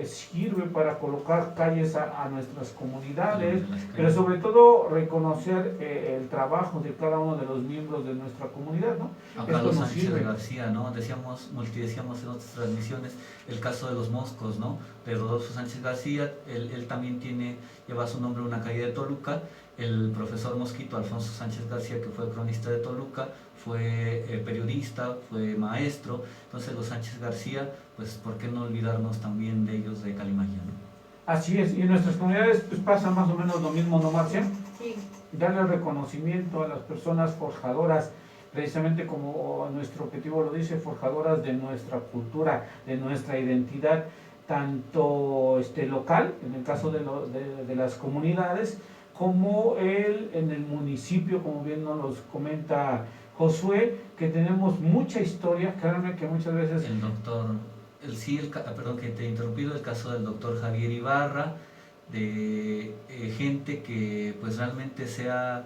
sirve para colocar calles a nuestras comunidades, pero sobre todo reconocer el trabajo de cada uno de los miembros de nuestra comunidad, ¿no? A Carlos Sánchez García, ¿no? Decíamos en otras transmisiones el caso de los moscos, ¿no? De Rodolfo Sánchez García, él también lleva su nombre una calle de Toluca. El profesor Mosquito, Alfonso Sánchez García, que fue cronista de Toluca, fue periodista, fue maestro. Entonces los Sánchez García, pues ¿por qué no olvidarnos también de ellos de Calimaya, ¿no? Así es, y en nuestras comunidades pues pasa más o menos lo mismo, ¿no, Marcia? Sí. Darle reconocimiento a las personas forjadoras, precisamente como nuestro objetivo lo dice, forjadoras de nuestra cultura, de nuestra identidad, tanto local, en el caso de las comunidades, como en el municipio, como bien nos comenta Josué, que tenemos mucha historia, créanme que muchas veces... Perdón que te he interrumpido, el caso del doctor Javier Ibarra, de gente que pues realmente se ha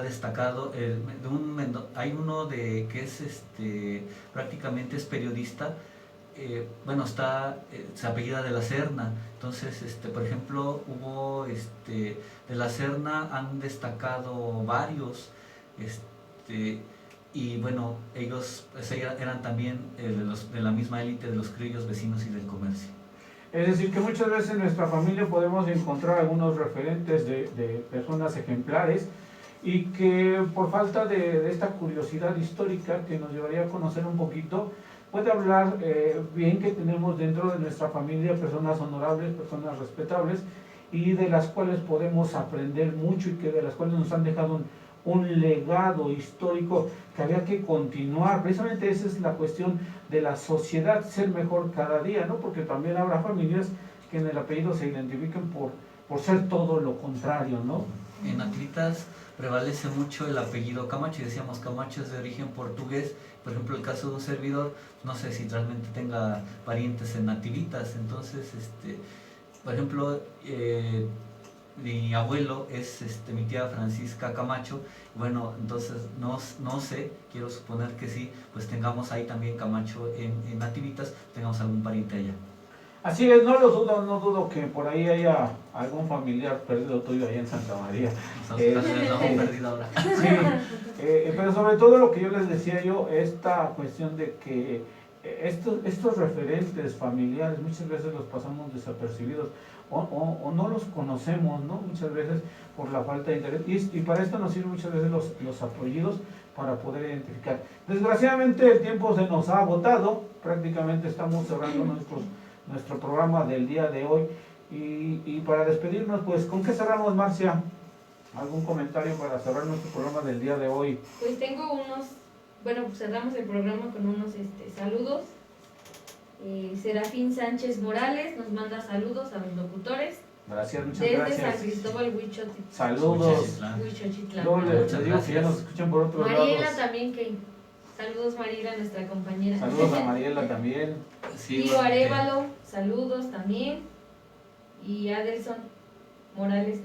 destacado. Hay uno que es prácticamente es periodista, se apellida de la Serna. Entonces, por ejemplo, hubo de la Serna han destacado varios, y bueno, ellos eran también de la misma élite de los criollos vecinos y del comercio. Es decir, que muchas veces en nuestra familia podemos encontrar algunos referentes de personas ejemplares, y que por falta de esta curiosidad histórica que nos llevaría a conocer un poquito, puede hablar bien que tenemos dentro de nuestra familia personas honorables, personas respetables, y de las cuales podemos aprender mucho, y que de las cuales nos han dejado un legado histórico que había que continuar. Precisamente esa es la cuestión de la sociedad, ser mejor cada día, ¿no? Porque también habrá familias que en el apellido se identifiquen por ser todo lo contrario, ¿no? En Nativitas prevalece mucho el apellido Camacho, y decíamos Camacho es de origen portugués. Por ejemplo, el caso de un servidor, no sé si realmente tenga parientes en Nativitas. Entonces, por ejemplo, mi abuelo es mi tía Francisca Camacho. Bueno, entonces no sé, quiero suponer que sí, pues tengamos ahí también Camacho en Nativitas, tengamos algún pariente allá. Así es, no dudo que por ahí haya algún familiar perdido tuyo allá en Santa María. Ahora. Sí, pero sobre todo lo que yo les decía esta cuestión de que estos referentes familiares muchas veces los pasamos desapercibidos, o no los conocemos, ¿no? Muchas veces por la falta de interés, y para esto nos sirven muchas veces los apellidos para poder identificar. Desgraciadamente el tiempo se nos ha agotado, prácticamente estamos cerrando nuestro programa del día de hoy, y para despedirnos, pues, ¿con qué cerramos, Marcia? ¿Algún comentario para cerrar nuestro programa del día de hoy? Pues tengo cerramos el programa con unos saludos. Serafín Sánchez Morales nos manda saludos a los locutores. Gracias, muchas desde gracias. San Cristóbal, Huichotitlán. Saludos. Huichotitlán. Yo les digo que ya nos escuchan por otros Mariela lados. también, saludos Mariela, nuestra compañera. Saludos a Mariela también. Sí, Tío Arévalo, saludos también. Y Adelson Morales.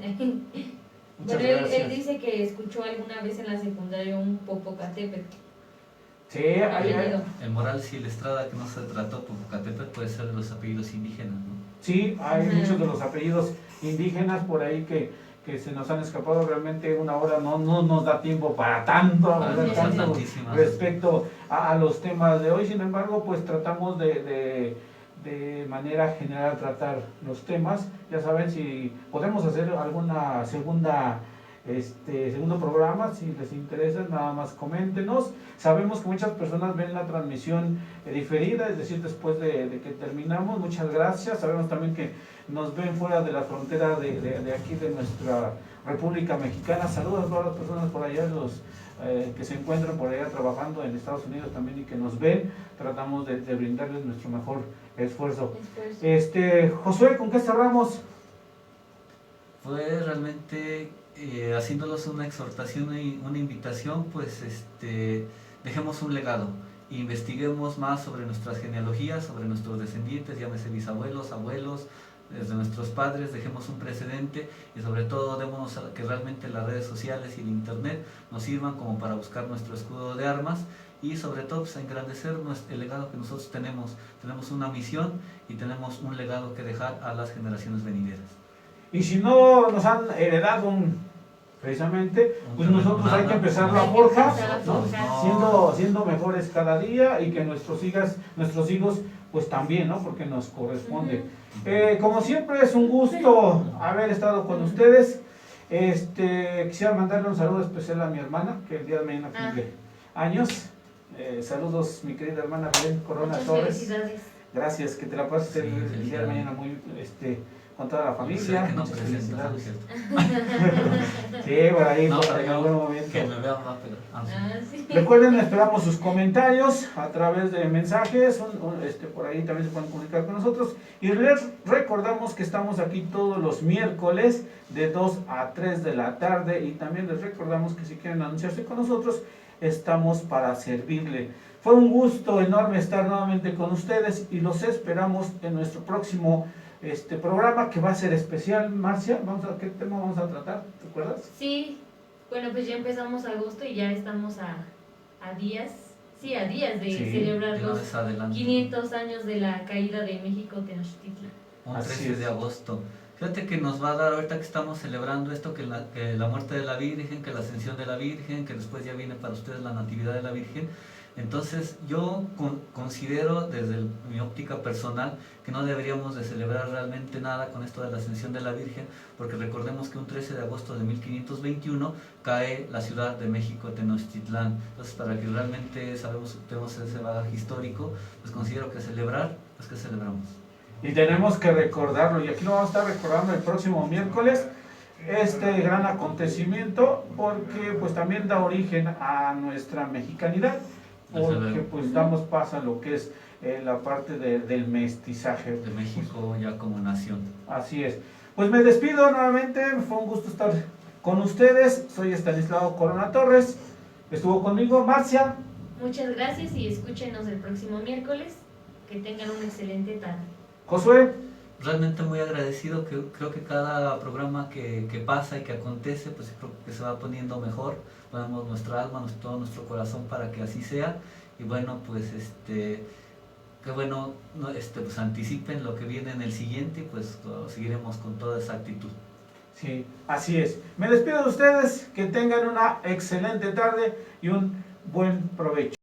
Muchas Pero gracias. él dice que escuchó alguna vez en la secundaria un Popocatépetl. Sí, hay, El Morales y el Estrada, que no se trató Popocatépetl, puede ser de los apellidos indígenas, ¿no? sí, hay muchos de los apellidos indígenas por ahí que se nos han escapado. Realmente una hora no nos da tiempo para tanto, hablar tanto respecto a los temas de hoy. Sin embargo, pues tratamos de manera general tratar los temas. Ya saben, si podemos hacer alguna segundo programa, si les interesa, nada más coméntenos. Sabemos que muchas personas ven la transmisión diferida, es decir, después de que terminamos. Muchas gracias. Sabemos también que nos ven fuera de la frontera de aquí, de nuestra República Mexicana. Saludos a todas las personas por allá, los que se encuentran por allá trabajando en Estados Unidos también y que nos ven. Tratamos de brindarles nuestro mejor esfuerzo. Esfuerzo. Josué, ¿con qué cerramos? Fue realmente haciéndolos una exhortación y una invitación, pues dejemos un legado, investiguemos más sobre nuestras genealogías, sobre nuestros descendientes, llámese bisabuelos, abuelos, desde nuestros padres, dejemos un precedente y sobre todo démonos a que realmente las redes sociales y el internet nos sirvan como para buscar nuestro escudo de armas y sobre todo pues, engrandecer el legado que nosotros tenemos. Tenemos una misión y tenemos un legado que dejar a las generaciones venideras. Y si no nos han heredado precisamente, pues nosotros hay que empezarlo a forjar, ¿no? Siendo mejores cada día y que nuestros hijos pues también, ¿no? Porque nos corresponde. Como siempre es un gusto haber estado con ustedes. Quisiera mandarle un saludo especial a mi hermana, que el día de mañana cumple años. Saludos, mi querida hermana Belén Corona Muchas Torres. felicidades. Gracias, que te la pases el día de mañana muy con toda la familia. Que no Muchas presento, felicidades. ¿cierto? Sí, por ahí, No, por pero ahí, yo, en algún momento. que me vean va, pero Sí. Recuerden, esperamos sus comentarios a través de mensajes, por ahí también se pueden comunicar con nosotros. Y les recordamos que estamos aquí todos los miércoles de 2 a 3 de la tarde. Y también les recordamos que si quieren anunciarse con nosotros, estamos para servirle. Fue un gusto enorme estar nuevamente con ustedes y los esperamos en nuestro próximo programa que va a ser especial. Marcia, ¿qué tema vamos a tratar? ¿Te acuerdas? Sí, bueno, pues ya empezamos agosto y ya estamos a días de Sí, celebrar de una los vez adelante. 500 años de la caída de México Tenochtitlan. Un Así 13 es. de agosto. Fíjate que nos va a dar ahorita que estamos celebrando esto, que la muerte de la Virgen, que la ascensión de la Virgen, que después ya viene para ustedes la natividad de la Virgen. Entonces yo considero desde mi óptica personal que no deberíamos de celebrar realmente nada con esto de la ascensión de la Virgen, porque recordemos que un 13 de agosto de 1521 cae la ciudad de México Tenochtitlán. Entonces para que realmente tenemos ese bagaje histórico, pues considero que celebrar, pues que celebramos. Y tenemos que recordarlo, y aquí lo vamos a estar recordando el próximo miércoles, este gran acontecimiento, porque pues también da origen a nuestra mexicanidad, porque pues damos paso a lo que es la parte del mestizaje De México ya como nación. Así es. Pues me despido nuevamente, fue un gusto estar con ustedes, soy Estanislao Corona Torres, estuvo conmigo Marcia. Muchas gracias y escúchenos el próximo miércoles. Que tengan una excelente tarde. Josué. Realmente muy agradecido, que creo que cada programa que pasa y que acontece, pues creo que se va poniendo mejor, ponemos nuestra alma, todo nuestro corazón para que así sea, y bueno, pues que bueno, pues anticipen lo que viene en el siguiente, y pues lo seguiremos con toda esa actitud. Sí, así es. Me despido de ustedes, que tengan una excelente tarde y un buen provecho.